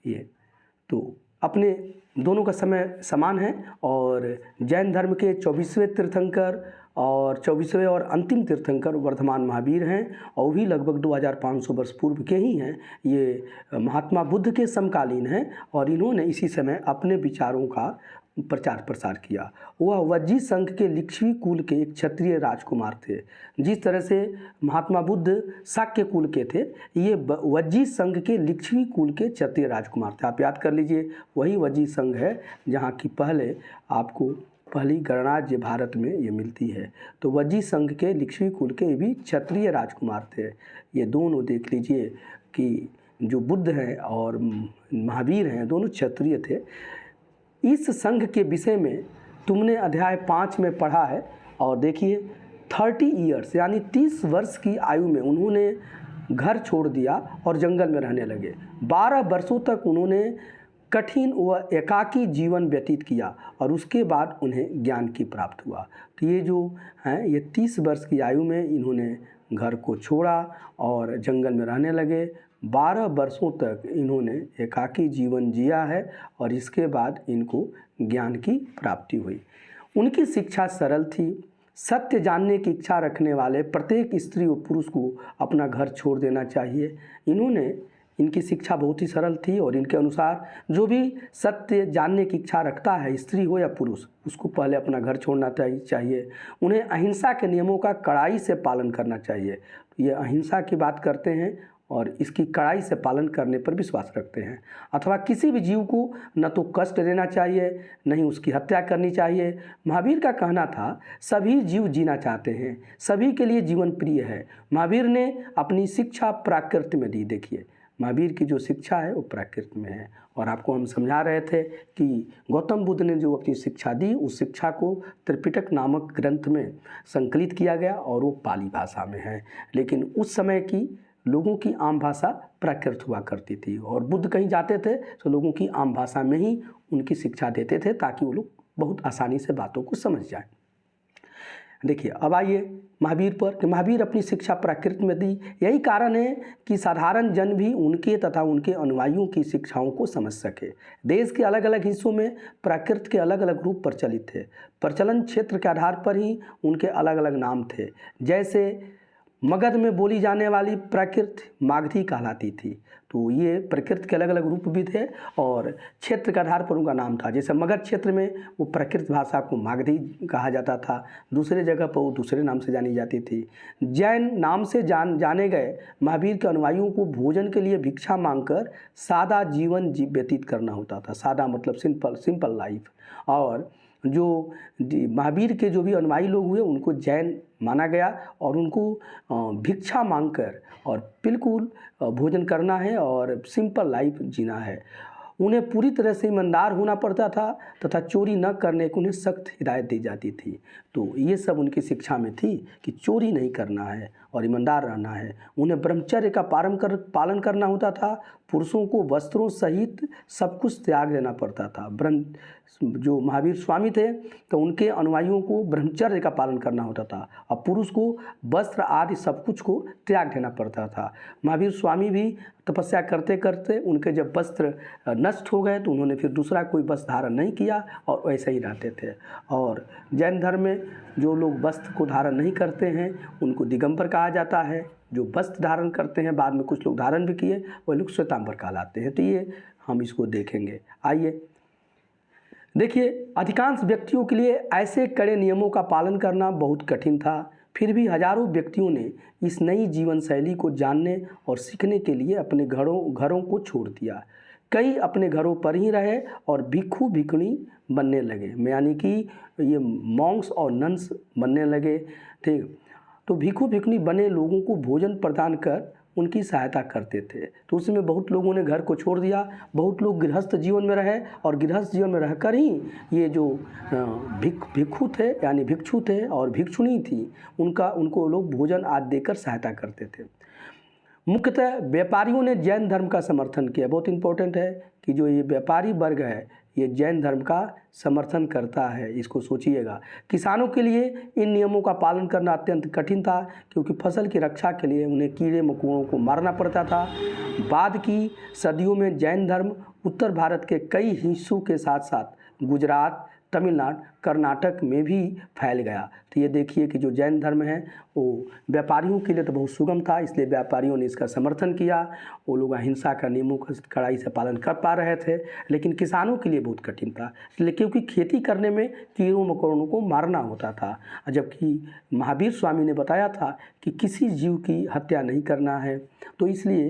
ये तो अपने दोनों का समय समान है। और जैन धर्म के 24वें तीर्थंकर और 24वें और अंतिम तीर्थंकर वर्धमान महावीर हैं और वो भी लगभग 2500 वर्ष पूर्व के ही हैं। ये महात्मा बुद्ध के समकालीन हैं और इन्होंने इसी समय अपने विचारों का प्रचार प्रसार किया। वह वज्जी संघ के लिच्छवी कुल के एक क्षत्रिय राजकुमार थे। जिस तरह से महात्मा बुद्ध शाक्य कुल के थे, ये वज्जी संघ के लिच्छवी कुल के क्षत्रिय राजकुमार थे। आप याद कर लीजिए, वही वज्जी संघ है जहाँ की पहले आपको पहली गणराज्य भारत में ये मिलती है। तो वज्जी संघ के लिच्छवी कुल के भी क्षत्रिय राजकुमार थे। ये दोनों देख लीजिए कि जो बुद्ध हैं और महावीर हैं, दोनों क्षत्रिय थे। इस संघ के विषय में तुमने अध्याय 5 में पढ़ा है। और देखिए 30 ईयर्स यानी 30 वर्ष की आयु में उन्होंने घर छोड़ दिया और जंगल में रहने लगे। 12 वर्षों तक उन्होंने कठिन व एकाकी जीवन व्यतीत किया और उसके बाद उन्हें ज्ञान की प्राप्त हुआ। तो ये जो हैं, ये 30 वर्ष की आयु में इन्होंने घर को छोड़ा और जंगल में रहने लगे। 12 वर्षों तक इन्होंने एकाकी जीवन जिया है और इसके बाद इनको ज्ञान की प्राप्ति हुई। उनकी शिक्षा सरल थी। सत्य जानने की इच्छा रखने वाले प्रत्येक स्त्री और पुरुष को अपना घर छोड़ देना चाहिए। इनकी शिक्षा बहुत ही सरल थी और इनके अनुसार जो भी सत्य जानने की इच्छा रखता है, स्त्री हो या पुरुष, उसको पहले अपना घर छोड़ना चाहिए। उन्हें अहिंसा के नियमों का कड़ाई से पालन करना चाहिए। ये अहिंसा की बात करते हैं और इसकी कड़ाई से पालन करने पर विश्वास रखते हैं। अथवा किसी भी जीव को न तो कष्ट देना चाहिए, न ही उसकी हत्या करनी चाहिए। महावीर का कहना था, सभी जीव जीना चाहते हैं, सभी के लिए जीवन प्रिय है। महावीर ने अपनी शिक्षा प्रकृति में दी। देखिए, महावीर की जो शिक्षा है वो प्रकृति में है। और आपको हम समझा रहे थे कि गौतम बुद्ध ने जो अपनी शिक्षा दी, उस शिक्षा को त्रिपिटक नामक ग्रंथ में संकलित किया गया और वो पाली भाषा में है। लेकिन उस समय की लोगों की आम भाषा प्राकृत हुआ करती थी और बुद्ध कहीं जाते थे तो लोगों की आम भाषा में ही उनकी शिक्षा देते थे ताकि वो लोग बहुत आसानी से बातों को समझ जाएं। देखिए, अब आइए महावीर पर कि महावीर अपनी शिक्षा प्राकृत में दी। यही कारण है कि साधारण जन भी उनके तथा उनके अनुयायियों की शिक्षाओं को समझ सके। देश के अलग अलग हिस्सों में प्राकृत के अलग अलग रूप प्रचलित थे। प्रचलन क्षेत्र के आधार पर ही उनके अलग अलग नाम थे। जैसे मगध में बोली जाने वाली प्राकृत मागधी कहलाती थी। तो ये प्रकृत के अलग अलग रूप भी थे और क्षेत्र के आधार पर उनका नाम था। जैसे मगध क्षेत्र में वो प्राकृत भाषा को मागधी कहा जाता था, दूसरे जगह पर वो दूसरे नाम से जानी जाती थी। जैन नाम से जाने गए महावीर के अनुयायियों को भोजन के लिए भिक्षा मांगकर सादा जीवन व्यतीत करना होता था। सादा मतलब सिंपल लाइफ। और जो महावीर के जो भी अनुयायी लोग हुए उनको जैन माना गया और उनको भिक्षा मांगकर और बिल्कुल भोजन करना है और सिंपल लाइफ जीना है। उन्हें पूरी तरह से ईमानदार होना पड़ता था तथा चोरी न करने की उन्हें सख्त हिदायत दी जाती थी। तो ये सब उनकी शिक्षा में थी कि चोरी नहीं करना है और ईमानदार रहना है। उन्हें ब्रह्मचर्य का पालन करना होता था। पुरुषों को वस्त्रों सहित सब कुछ त्याग देना पड़ता था। जो महावीर स्वामी थे तो उनके अनुयायियों को ब्रह्मचर्य का पालन करना होता था और पुरुष को वस्त्र आदि सब कुछ को त्याग देना पड़ता था। महावीर स्वामी भी तपस्या करते करते उनके जब वस्त्र नष्ट हो गए तो उन्होंने फिर दूसरा कोई वस्त्र धारण नहीं किया और वैसे ही रहते थे। और जैन धर्म में जो लोग वस्त्र को धारण नहीं करते हैं उनको दिगंबर कहा जाता है। जो वस्त्र धारण करते हैं, बाद में कुछ लोग धारण भी किए, वह लोग श्वेतांबर कहलाते हैं। तो ये हम इसको देखेंगे। आइए देखिए, अधिकांश व्यक्तियों के लिए ऐसे कड़े नियमों का पालन करना बहुत कठिन था। फिर भी हजारों व्यक्तियों ने इस नई जीवन शैली को जानने और सीखने के लिए अपने घरों को छोड़ दिया। कई अपने घरों पर ही रहे और भिक्षु भिक्षुणी बनने लगे, यानी कि ये मॉन्क्स और नन्स बनने लगे। ठीक, तो भिक्षु भिक्षुणी बने लोगों को भोजन प्रदान कर उनकी सहायता करते थे। तो उसमें बहुत लोगों ने घर को छोड़ दिया, बहुत लोग गृहस्थ जीवन में रहे और गृहस्थ जीवन में रहकर ही ये जो भिक्षु थे यानी भिक्षु थे और भिक्षुणी थी उनको लोग भोजन आदि देकर सहायता करते थे। मुख्यतः व्यापारियों ने जैन धर्म का समर्थन किया। बहुत इंपॉर्टेंट है कि जो ये व्यापारी वर्ग है ये जैन धर्म का समर्थन करता है, इसको सोचिएगा। किसानों के लिए इन नियमों का पालन करना अत्यंत कठिन था क्योंकि फसल की रक्षा के लिए उन्हें कीड़े मकोड़ों को मारना पड़ता था। बाद की सदियों में जैन धर्म उत्तर भारत के कई हिस्सों के साथ साथ गुजरात, तमिलनाडु, कर्नाटक में भी फैल गया। तो ये देखिए कि जो जैन धर्म है वो व्यापारियों के लिए तो बहुत सुगम था, इसलिए व्यापारियों ने इसका समर्थन किया। वो लोग अहिंसा का नियमों का कड़ाई से पालन कर पा रहे थे, लेकिन किसानों के लिए बहुत कठिन था, इसलिए क्योंकि खेती करने में कीड़ों मकोड़ों को मारना होता था। जबकि महावीर स्वामी ने बताया था कि किसी जीव की हत्या नहीं करना है, तो इसलिए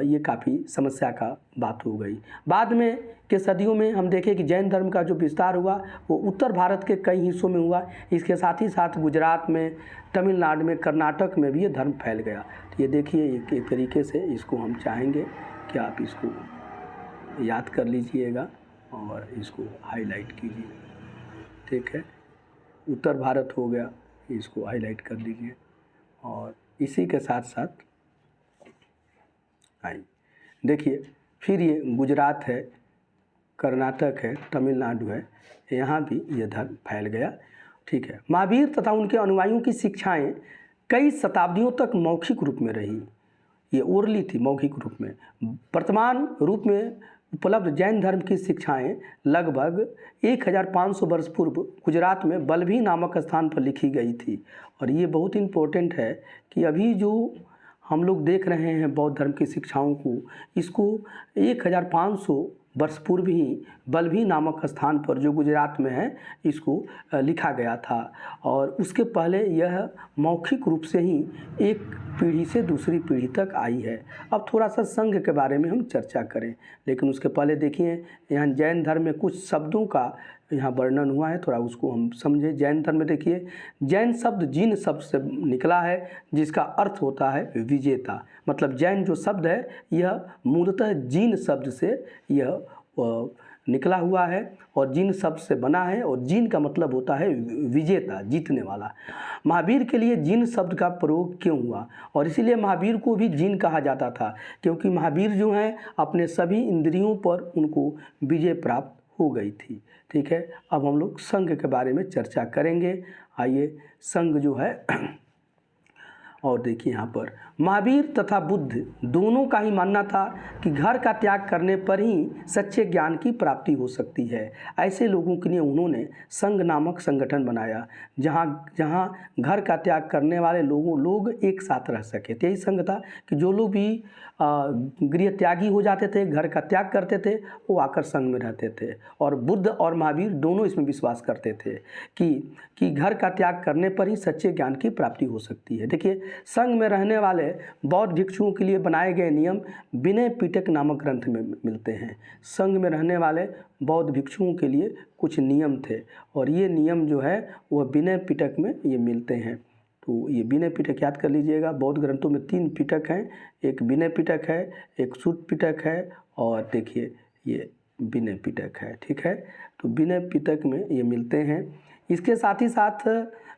ये काफ़ी समस्या का बात हो गई। बाद में के सदियों में हम देखें कि जैन धर्म का जो विस्तार हुआ वो उत्तर भारत के कई हिस्सों में हुआ। इसके साथ ही साथ गुजरात में, तमिलनाडु में, कर्नाटक में भी ये धर्म फैल गया। तो ये देखिए एक तरीके से इसको हम चाहेंगे कि आप इसको याद कर लीजिएगा और इसको हाईलाइट कीजिए। ठीक है, उत्तर भारत हो गया, इसको हाईलाइट कर लीजिए। और इसी के साथ साथ आइए देखिए, फिर ये गुजरात है, कर्नाटक है, तमिलनाडु है, यहाँ भी ये धर्म फैल गया। ठीक है, महावीर तथा उनके अनुयायियों की शिक्षाएं कई शताब्दियों तक मौखिक रूप में रही। ये ओरली थी, मौखिक रूप में। वर्तमान रूप में उपलब्ध जैन धर्म की शिक्षाएं लगभग 1500 वर्ष पूर्व गुजरात में बल्लभी नामक स्थान पर लिखी गई थी। और ये बहुत इम्पोर्टेंट है कि अभी जो हम लोग देख रहे हैं बौद्ध धर्म की शिक्षाओं को, इसको 1500 वर्ष पूर्व ही बल्लभी नामक स्थान पर जो गुजरात में है इसको लिखा गया था। और उसके पहले यह मौखिक रूप से ही एक पीढ़ी से दूसरी पीढ़ी तक आई है। अब थोड़ा सा संघ के बारे में हम चर्चा करें, लेकिन उसके पहले देखिए यहाँ जैन धर्म में कुछ शब्दों का यहाँ वर्णन हुआ है, थोड़ा उसको हम समझें। जैन धर्म में देखिए, जैन शब्द जीन शब्द से निकला है, जिसका अर्थ होता है विजेता। मतलब जैन जो शब्द है यह मूलतः जीन शब्द से यह निकला हुआ है और जीन शब्द से बना है, और जीन का मतलब होता है विजेता, जीतने वाला। महावीर के लिए जीन शब्द का प्रयोग क्यों हुआ, और इसीलिए महावीर को भी जीन कहा जाता था, क्योंकि महावीर जो हैं अपने सभी इंद्रियों पर उनको विजय प्राप्त हो गई थी। ठीक है, अब हम लोग संघ के बारे में चर्चा करेंगे। आइए, संघ जो है और देखिए यहाँ पर महावीर तथा बुद्ध दोनों का ही मानना था कि घर का त्याग करने पर ही सच्चे ज्ञान की प्राप्ति हो सकती है। ऐसे लोगों के लिए उन्होंने संघ नामक संगठन बनाया, जहाँ घर का त्याग करने वाले लोग एक साथ रह सके। तो यही संघ था कि जो लोग भी गृह त्यागी हो जाते थे, घर का त्याग करते थे, वो आकर संघ में रहते थे। और बुद्ध और महावीर दोनों इसमें विश्वास करते थे कि घर का त्याग करने पर ही सच्चे ज्ञान की प्राप्ति हो सकती है। देखिए, संघ में रहने वाले बौद्ध भिक्षुओं के लिए बनाए गए नियम विनय पिटक नामक ग्रंथ में मिलते हैं। संघ में रहने वाले बौद्ध भिक्षुओं के लिए कुछ नियम थे, और ये नियम जो है वह विनय पिटक में ये मिलते हैं। तो ये विनय पिटक याद कर लीजिएगा। बौद्ध ग्रंथों में 3 पिटक हैं, एक विनय पिटक है, एक सूत पिटक है, और देखिए ये विनय पिटक है। ठीक है, तो विनय पिटक में ये मिलते हैं। इसके साथ ही साथ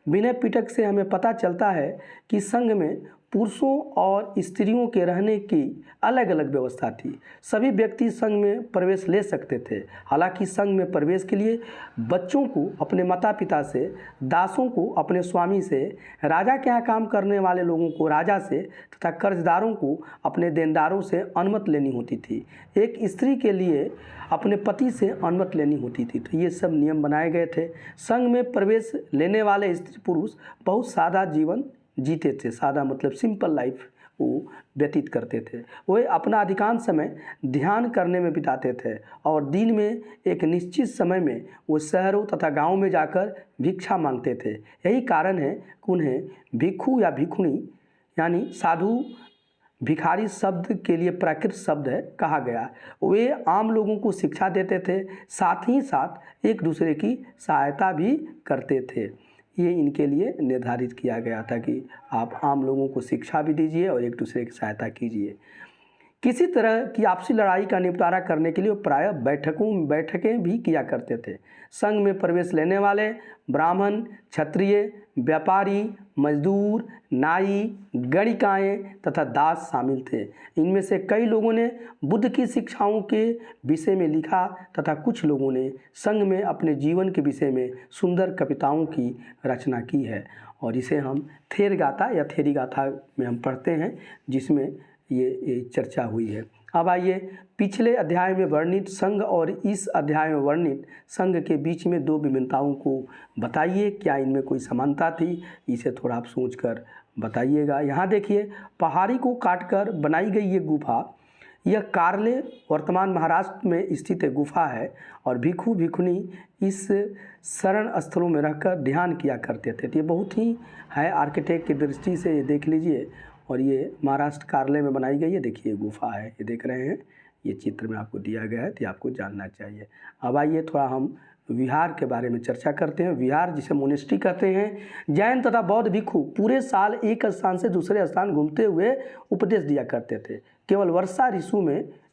विनय पिटक से हमें पता चलता है कि संघ में पुरुषों और स्त्रियों के रहने की अलग अलग व्यवस्था थी। सभी व्यक्ति संघ में प्रवेश ले सकते थे। हालांकि संघ में प्रवेश के लिए बच्चों को अपने माता पिता से, दासों को अपने स्वामी से, राजा के यहाँ काम करने वाले लोगों को राजा से तथा कर्जदारों को अपने देनदारों से अनुमति लेनी होती थी। एक स्त्री के लिए अपने पति से अनुमति लेनी होती थी। तो ये सब नियम बनाए गए थे। संघ में प्रवेश लेने वाले स्त्री पुरुष बहुत सादा जीवन जीते थे। सादा मतलब सिंपल लाइफ वो व्यतीत करते थे। वे अपना अधिकांश समय ध्यान करने में बिताते थे, और दिन में एक निश्चित समय में वो शहरों तथा गांवों में जाकर भिक्षा मांगते थे। यही कारण है कि उन्हें भिक्षु या भिक्षुणी यानी साधु भिखारी शब्द के लिए प्राकृत शब्द है कहा गया। वे आम लोगों को शिक्षा देते थे, साथ ही साथ एक दूसरे की सहायता भी करते थे। ये इनके लिए निर्धारित किया गया था कि आप आम लोगों को शिक्षा भी दीजिए और एक दूसरे की सहायता कीजिए। किसी तरह की आपसी लड़ाई का निपटारा करने के लिए प्रायः बैठकें भी किया करते थे। संघ में प्रवेश लेने वाले ब्राह्मण, क्षत्रिय, व्यापारी, मजदूर, नाई, गणिकाएँ तथा दास शामिल थे। इनमें से कई लोगों ने बुद्ध की शिक्षाओं के विषय में लिखा तथा कुछ लोगों ने संघ में अपने जीवन के विषय में सुंदर कविताओं की रचना की है, और इसे हम थेर गाथा या थेरी गाथा में हम पढ़ते हैं, जिसमें ये चर्चा हुई है। अब आइए पिछले अध्याय में वर्णित संघ और इस अध्याय में वर्णित संघ के बीच में दो विभिन्नताओं को बताइए, क्या इनमें कोई समानता थी, इसे थोड़ा आप सोचकर बताइएगा। यहाँ देखिए, पहाड़ी को काटकर बनाई गई ये गुफा, यह कार्ले वर्तमान महाराष्ट्र में स्थित एक गुफा है और भिक्षु भिक्षुणी इस शरण स्थलों में रहकर ध्यान किया करते थे। तो ये बहुत ही है आर्किटेक्ट की दृष्टि से, ये देख लीजिए। और ये महाराष्ट्र कार्ले में बनाई गई है, देखिए ये गुफा है, ये देख रहे हैं, ये चित्र में आपको दिया गया है, तो आपको जानना चाहिए। अब आइए थोड़ा हम विहार के बारे में चर्चा करते हैं। विहार जिसे मोनेस्ट्री कहते हैं, जैन तथा बौद्ध भिक्षु पूरे साल एक स्थान से दूसरे स्थान घूमते हुए उपदेश दिया करते थे। केवल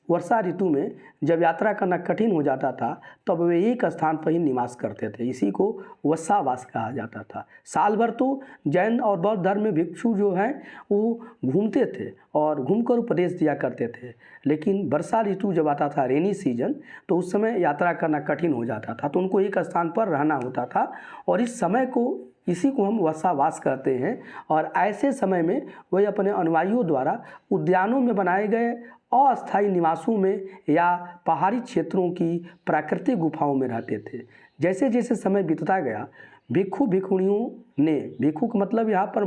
वर्षा ऋतु में जब यात्रा करना कठिन हो जाता था तब वे एक स्थान पर ही निवास करते थे, इसी को वत्सावास कहा जाता था। साल भर तो जैन और बौद्ध धर्म में भिक्षु जो हैं वो घूमते थे और घूमकर उपदेश दिया करते थे, लेकिन वर्षा ऋतु जब आता था, रेनी सीजन, तो उस समय यात्रा करना कठिन हो जाता था, तो उनको एक स्थान पर रहना होता था और इसी को हम वत्सावास कहते हैं। और ऐसे समय में वे अपने अनुयायियों द्वारा उद्यानों में बनाए गए अस्थायी निवासों में या पहाड़ी क्षेत्रों की प्राकृतिक गुफाओं में रहते थे। जैसे जैसे समय बीतता गया, भिक्षु भिक्षुणियों ने, भिक्षु का मतलब यहाँ पर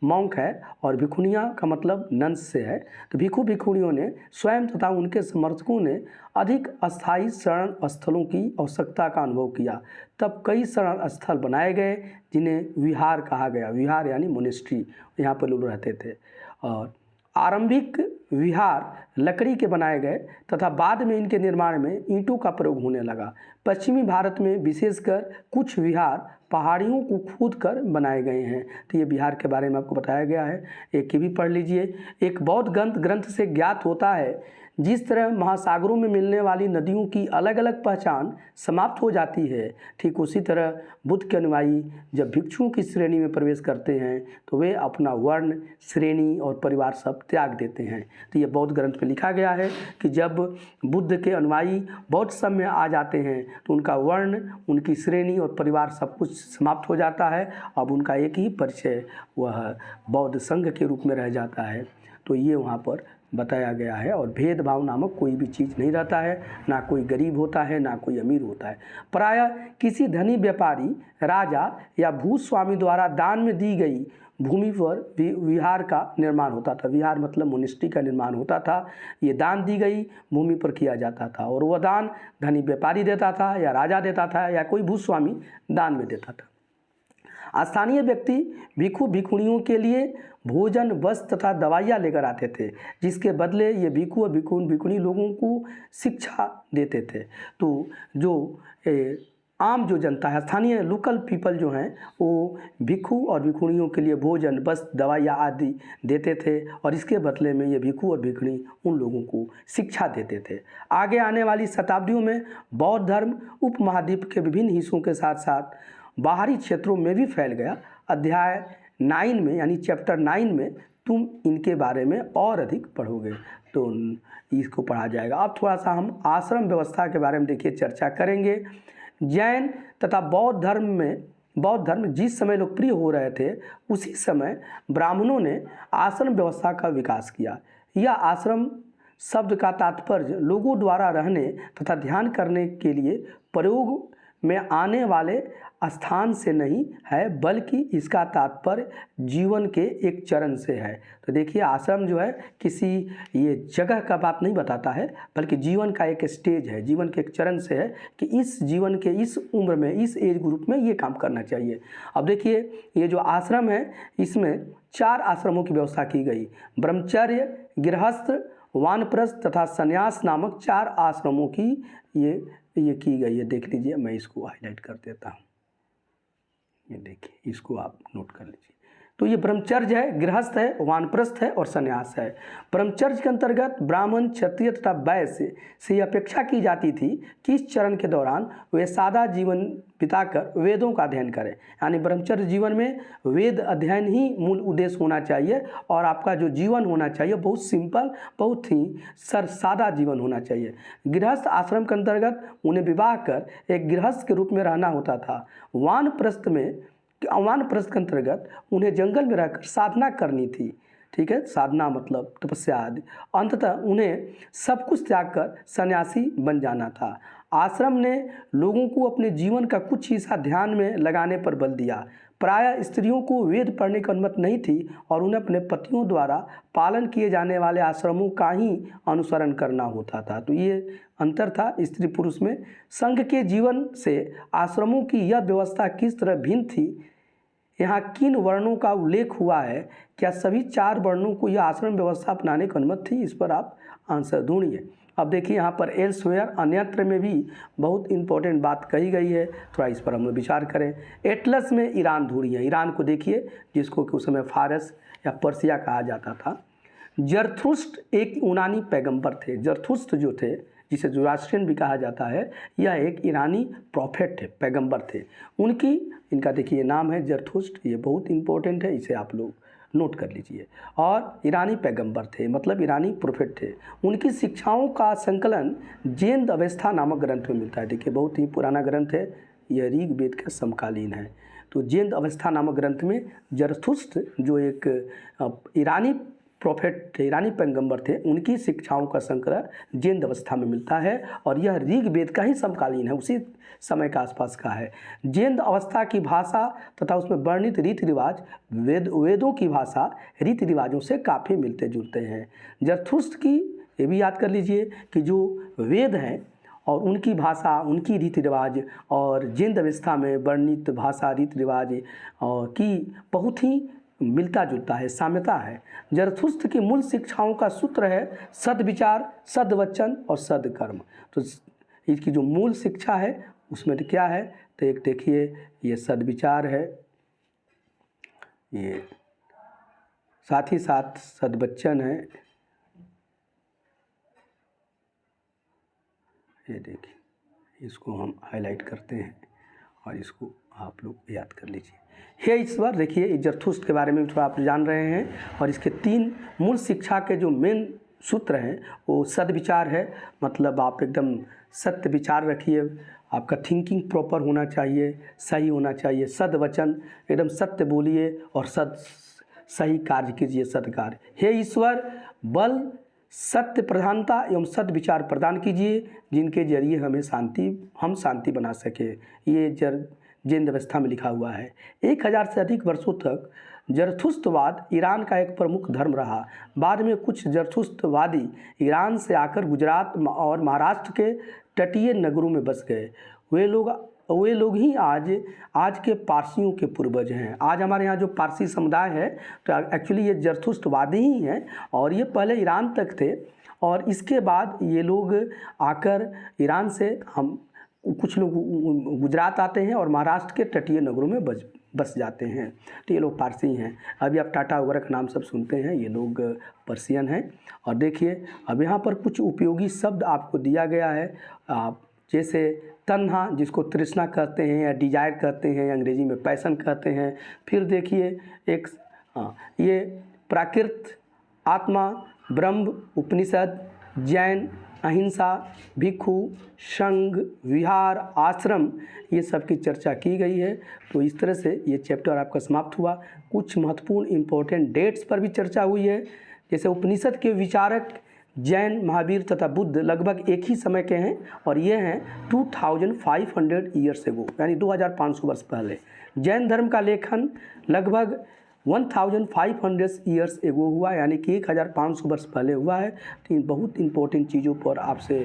मॉन्क है और भिक्षुणियाँ का मतलब नन्स से है, तो भिक्षु भिक्षुणियों ने स्वयं तथा उनके समर्थकों ने अधिक अस्थायी शरण स्थलों की आवश्यकता का अनुभव किया। तब कई शरण स्थल बनाए गए जिन्हें विहार कहा गया। विहार यानी मोनेस्ट्री, यहाँ पर लोग रहते थे। और आरंभिक विहार लकड़ी के बनाए गए तथा बाद में इनके निर्माण में ईंटों का प्रयोग होने लगा। पश्चिमी भारत में विशेषकर कुछ विहार पहाड़ियों को खोद कर बनाए गए हैं। तो ये बिहार के बारे में आपको बताया गया है, एक भी पढ़ लीजिए। एक बौद्ध ग्रंथ से ज्ञात होता है, जिस तरह महासागरों में मिलने वाली नदियों की अलग अलग पहचान समाप्त हो जाती है, ठीक उसी तरह बुद्ध के अनुयायी जब भिक्षुओं की श्रेणी में प्रवेश करते हैं तो वे अपना वर्ण, श्रेणी और परिवार सब त्याग देते हैं। तो ये बौद्ध ग्रंथ में लिखा गया है कि जब बुद्ध के अनुयायी बौद्ध संघ में आ जाते हैं तो उनका वर्ण, उनकी श्रेणी और परिवार सब कुछ समाप्त हो जाता है। अब उनका एक ही परिचय वह बौद्ध संघ के रूप में रह जाता है। तो ये वहाँ पर बताया गया है। और भेदभाव नामक कोई भी चीज़ नहीं रहता है, ना कोई गरीब होता है ना कोई अमीर होता है। प्रायः किसी धनी व्यापारी, राजा या भूस्वामी द्वारा दान में दी गई भूमि पर विहार का निर्माण होता था। विहार मतलब मोनेस्ट्री का निर्माण होता था। ये दान दी गई भूमि पर किया जाता था और वह दान धनी व्यापारी देता था या राजा देता था या कोई भूस्वामी दान में देता था। स्थानीय व्यक्ति भिक्षु भिक्षुणियों के लिए भोजन, वस्त्र तथा दवाइयाँ लेकर आते थे, जिसके बदले ये भिक्षु और भिक्षुणी लोगों को शिक्षा देते थे। तो जो आम जो जनता है, स्थानीय लोकल पीपल जो हैं, वो भिक्षु और भिक्षुणियों के लिए भोजन, वस्त्र, दवाइयाँ आदि देते थे और इसके बदले में ये भिक्षु और भिक्षुणी उन लोगों को शिक्षा देते थे। आगे आने वाली शताब्दियों में बौद्ध धर्म उपमहाद्वीप के विभिन्न हिस्सों के साथ साथ बाहरी क्षेत्रों में भी फैल गया। अध्याय 9 में यानी चैप्टर 9 में तुम इनके बारे में और अधिक पढ़ोगे, तो इसको पढ़ा जाएगा। अब थोड़ा सा हम आश्रम व्यवस्था के बारे में देखिए चर्चा करेंगे। जैन तथा बौद्ध धर्म जिस समय लोकप्रिय हो रहे थे, उसी समय ब्राह्मणों ने आश्रम व्यवस्था का विकास किया। यह आश्रम शब्द का तात्पर्य लोगों द्वारा रहने तथा ध्यान करने के लिए प्रयोग में आने वाले स्थान से नहीं है, बल्कि इसका तात्पर्य जीवन के एक चरण से है। तो देखिए, आश्रम जो है किसी ये जगह का बात नहीं बताता है, बल्कि जीवन का एक स्टेज है, जीवन के एक चरण से है कि इस जीवन के इस उम्र में, इस एज ग्रुप में ये काम करना चाहिए। अब देखिए, ये जो आश्रम है इसमें 4 आश्रमों की व्यवस्था की गई। ब्रह्मचर्य, गृहस्थ, वानप्रस्थ तथा संन्यास नामक 4 आश्रमों की ये की गई है। देख लीजिए, मैं इसको हाईलाइट कर देता हूँ, ये देखिए, इसको आप नोट कर लीजिए। तो ये ब्रह्मचर्य है, गृहस्थ है, वानप्रस्थ है और संन्यास है। ब्रह्मचर्य के अंतर्गत ब्राह्मण, क्षत्रिय तथा वैश्य से अपेक्षा की जाती थी कि इस चरण के दौरान वे सादा जीवन बिताकर वेदों का अध्ययन करें। यानी ब्रह्मचर्य जीवन में वेद अध्ययन ही मूल उद्देश्य होना चाहिए और आपका जो जीवन होना चाहिए बहुत सिंपल, बहुत ही सादा जीवन होना चाहिए। गृहस्थ आश्रम के अंतर्गत उन्हें विवाह कर एक गृहस्थ के रूप में रहना होता था। वानप्रस्थ के अंतर्गत उन्हें जंगल में रहकर साधना करनी थी। ठीक है, साधना मतलब तपस्या आदि। अंततः उन्हें सब कुछ त्याग कर सन्यासी बन जाना था। आश्रम ने लोगों को अपने जीवन का कुछ हिस्सा ध्यान में लगाने पर बल दिया। प्रायः स्त्रियों को वेद पढ़ने की अनुमति नहीं थी और उन्हें अपने पतियों द्वारा पालन किए जाने वाले आश्रमों का ही अनुसरण करना होता था। तो ये अंतर था स्त्री पुरुष में। संघ के जीवन से आश्रमों की यह व्यवस्था किस तरह भिन्न थी, यहाँ किन वर्णों का उल्लेख हुआ है, क्या सभी 4 वर्णों को यह आश्रम व्यवस्था अपनाने की अनुमति थी, इस पर आप आंसर ढूंढिए। अब देखिए यहाँ पर एल्सवेयर अन्यत्र में भी बहुत इंपॉर्टेंट बात कही गई है, थोड़ा इस पर हम लोग विचार करें। एटलस में ईरान ढूंढिए, ईरान को देखिए जिसको कि उस समय फारस या पर्सिया कहा जाता था। जरथुस्ट एक यूनानी पैगंबर थे। जरथुस्ट जो थे, जिसे ज़ोरास्ट्रियन भी कहा जाता है, यह एक ईरानी प्रॉफेट थे, पैगंबर थे। इनका देखिए नाम है जरथुस्ट, ये बहुत इंपॉर्टेंट है, इसे आप लोग नोट कर लीजिए। और ईरानी पैगंबर थे, मतलब ईरानी प्रोफेट थे। उनकी शिक्षाओं का संकलन जेंद अवस्था नामक ग्रंथ में मिलता है। देखिए बहुत ही पुराना ग्रंथ है, यह ऋग वेद का समकालीन है। तो जेंद अवस्था नामक ग्रंथ में जरथुस्त जो एक ईरानी प्रोफेट थे, ईरानी पैगंबर थे, उनकी शिक्षाओं का संकलन जेंद अवस्था में मिलता है और यह ऋग वेद का ही समकालीन है, उसी समय का आसपास का है। जेंद अवस्था की भाषा तथा उसमें वर्णित रीति रिवाज वेदों की भाषा रीति रिवाजों से काफ़ी मिलते जुलते हैं। जरथुस्त की ये भी याद कर लीजिए कि जो वेद हैं और उनकी भाषा, उनकी रीति रिवाज और जेंद अवस्था में वर्णित भाषा रीति रिवाज की बहुत ही मिलता जुलता है, साम्यता है। जरथुस्त की मूल शिक्षाओं का सूत्र है सद्विचार, सद्वचन और सद्कर्म। तो इसकी जो मूल शिक्षा है उसमें तो क्या है, तो एक देखिए ये सद्विचार है, ये साथ ही साथ सद्वचन है, ये देखिए इसको हम हाईलाइट करते हैं और इसको आप लोग याद कर लीजिए। हे ईश्वर, देखिए जरथुस्त के बारे में थोड़ा आप जान रहे हैं और इसके 3 मूल शिक्षा के जो मेन सूत्र हैं वो सद्विचार है, मतलब आप एकदम सत्य विचार रखिए, आपका थिंकिंग प्रॉपर होना चाहिए, सही होना चाहिए। सद्वचन, एकदम सत्य बोलिए और सही कार्य कीजिए, सत्कार्य। हे ईश्वर, बल, सत्य प्रधानता एवं सद्विचार प्रदान कीजिए जिनके जरिए हम शांति बना सके। ये जेंद अवस्था में लिखा हुआ है। 1000 से अधिक वर्षों तक जरथुस्त्रवाद ईरान का एक प्रमुख धर्म रहा। बाद में कुछ जरथुस्त्रवादी ईरान से आकर गुजरात और महाराष्ट्र के तटीय नगरों में बस गए। वे लोग ही आज के पारसियों के पूर्वज हैं। आज हमारे यहाँ जो पारसी समुदाय है तो एक्चुअली ये जरथुस्त्रवादी ही हैं और ये पहले ईरान तक थे और इसके बाद ये लोग आकर ईरान से कुछ लोग गुजरात आते हैं और महाराष्ट्र के तटीय नगरों में बस जाते हैं। तो ये लोग पारसी हैं। अभी आप टाटा वगैरह का नाम सब सुनते हैं, ये लोग पर्सियन हैं। और देखिए अब यहाँ पर कुछ उपयोगी शब्द आपको दिया गया है, आप जैसे तन्हा जिसको तृष्णा कहते हैं या डिजायर कहते हैं, अंग्रेजी में पैसन कहते हैं। फिर देखिए ये प्राकृत, आत्मा, ब्रह्म, उपनिषद, जैन, अहिंसा, भिक्षु, संघ, विहार, आश्रम, ये सब की चर्चा की गई है। तो इस तरह से ये चैप्टर आपका समाप्त हुआ। कुछ महत्वपूर्ण इम्पोर्टेंट डेट्स पर भी चर्चा हुई है, जैसे उपनिषद के विचारक जैन, महावीर तथा बुद्ध लगभग एक ही समय के हैं और ये हैं 2500 ईयर्स एगो, यानी 2500 वर्ष पहले। जैन धर्म का लेखन लगभग 1500 ईयर्स एगो हुआ, यानी कि 1500 वर्ष पहले हुआ है। तो इन बहुत इंपॉर्टेंट चीज़ों पर आपसे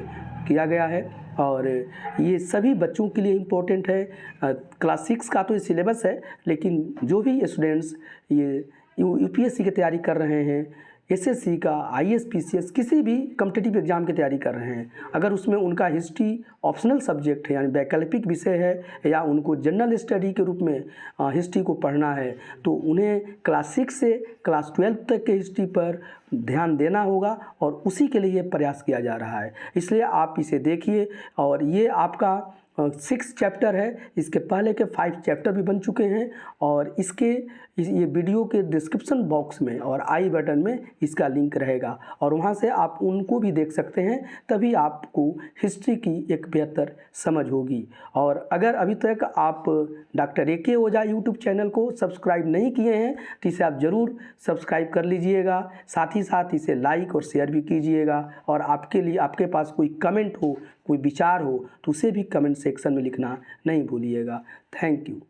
किया गया है और ये सभी बच्चों के लिए इम्पोर्टेंट है। क्लास 6 का तो ये सिलेबस है, लेकिन जो भी स्टूडेंट्स ये यूपीएससी की तैयारी कर रहे हैं, एसएससी का, आईएएस, पीसीएस, किसी भी कॉम्पिटिटिव एग्जाम की तैयारी कर रहे हैं, अगर उसमें उनका हिस्ट्री ऑप्शनल सब्जेक्ट है यानी वैकल्पिक विषय है या उनको जनरल स्टडी के रूप में हिस्ट्री को पढ़ना है, तो उन्हें क्लास 6 से क्लास 12 तक के हिस्ट्री पर ध्यान देना होगा और उसी के लिए प्रयास किया जा रहा है। इसलिए आप इसे देखिए और ये आपका 6 चैप्टर है, इसके पहले के 5 चैप्टर भी बन चुके हैं और इसके ये वीडियो के डिस्क्रिप्शन बॉक्स में और आई बटन में इसका लिंक रहेगा और वहाँ से आप उनको भी देख सकते हैं, तभी आपको हिस्ट्री की एक बेहतर समझ होगी। और अगर अभी तक आप डॉक्टर ए के ओझा यूट्यूब चैनल को सब्सक्राइब नहीं किए हैं तो इसे आप ज़रूर सब्सक्राइब कर लीजिएगा, साथ ही साथ इसे लाइक और शेयर भी कीजिएगा। और आपके लिए आपके पास कोई कमेंट हो, कोई विचार हो तो उसे भी कमेंट सेक्शन में लिखना नहीं भूलिएगा। Thank you.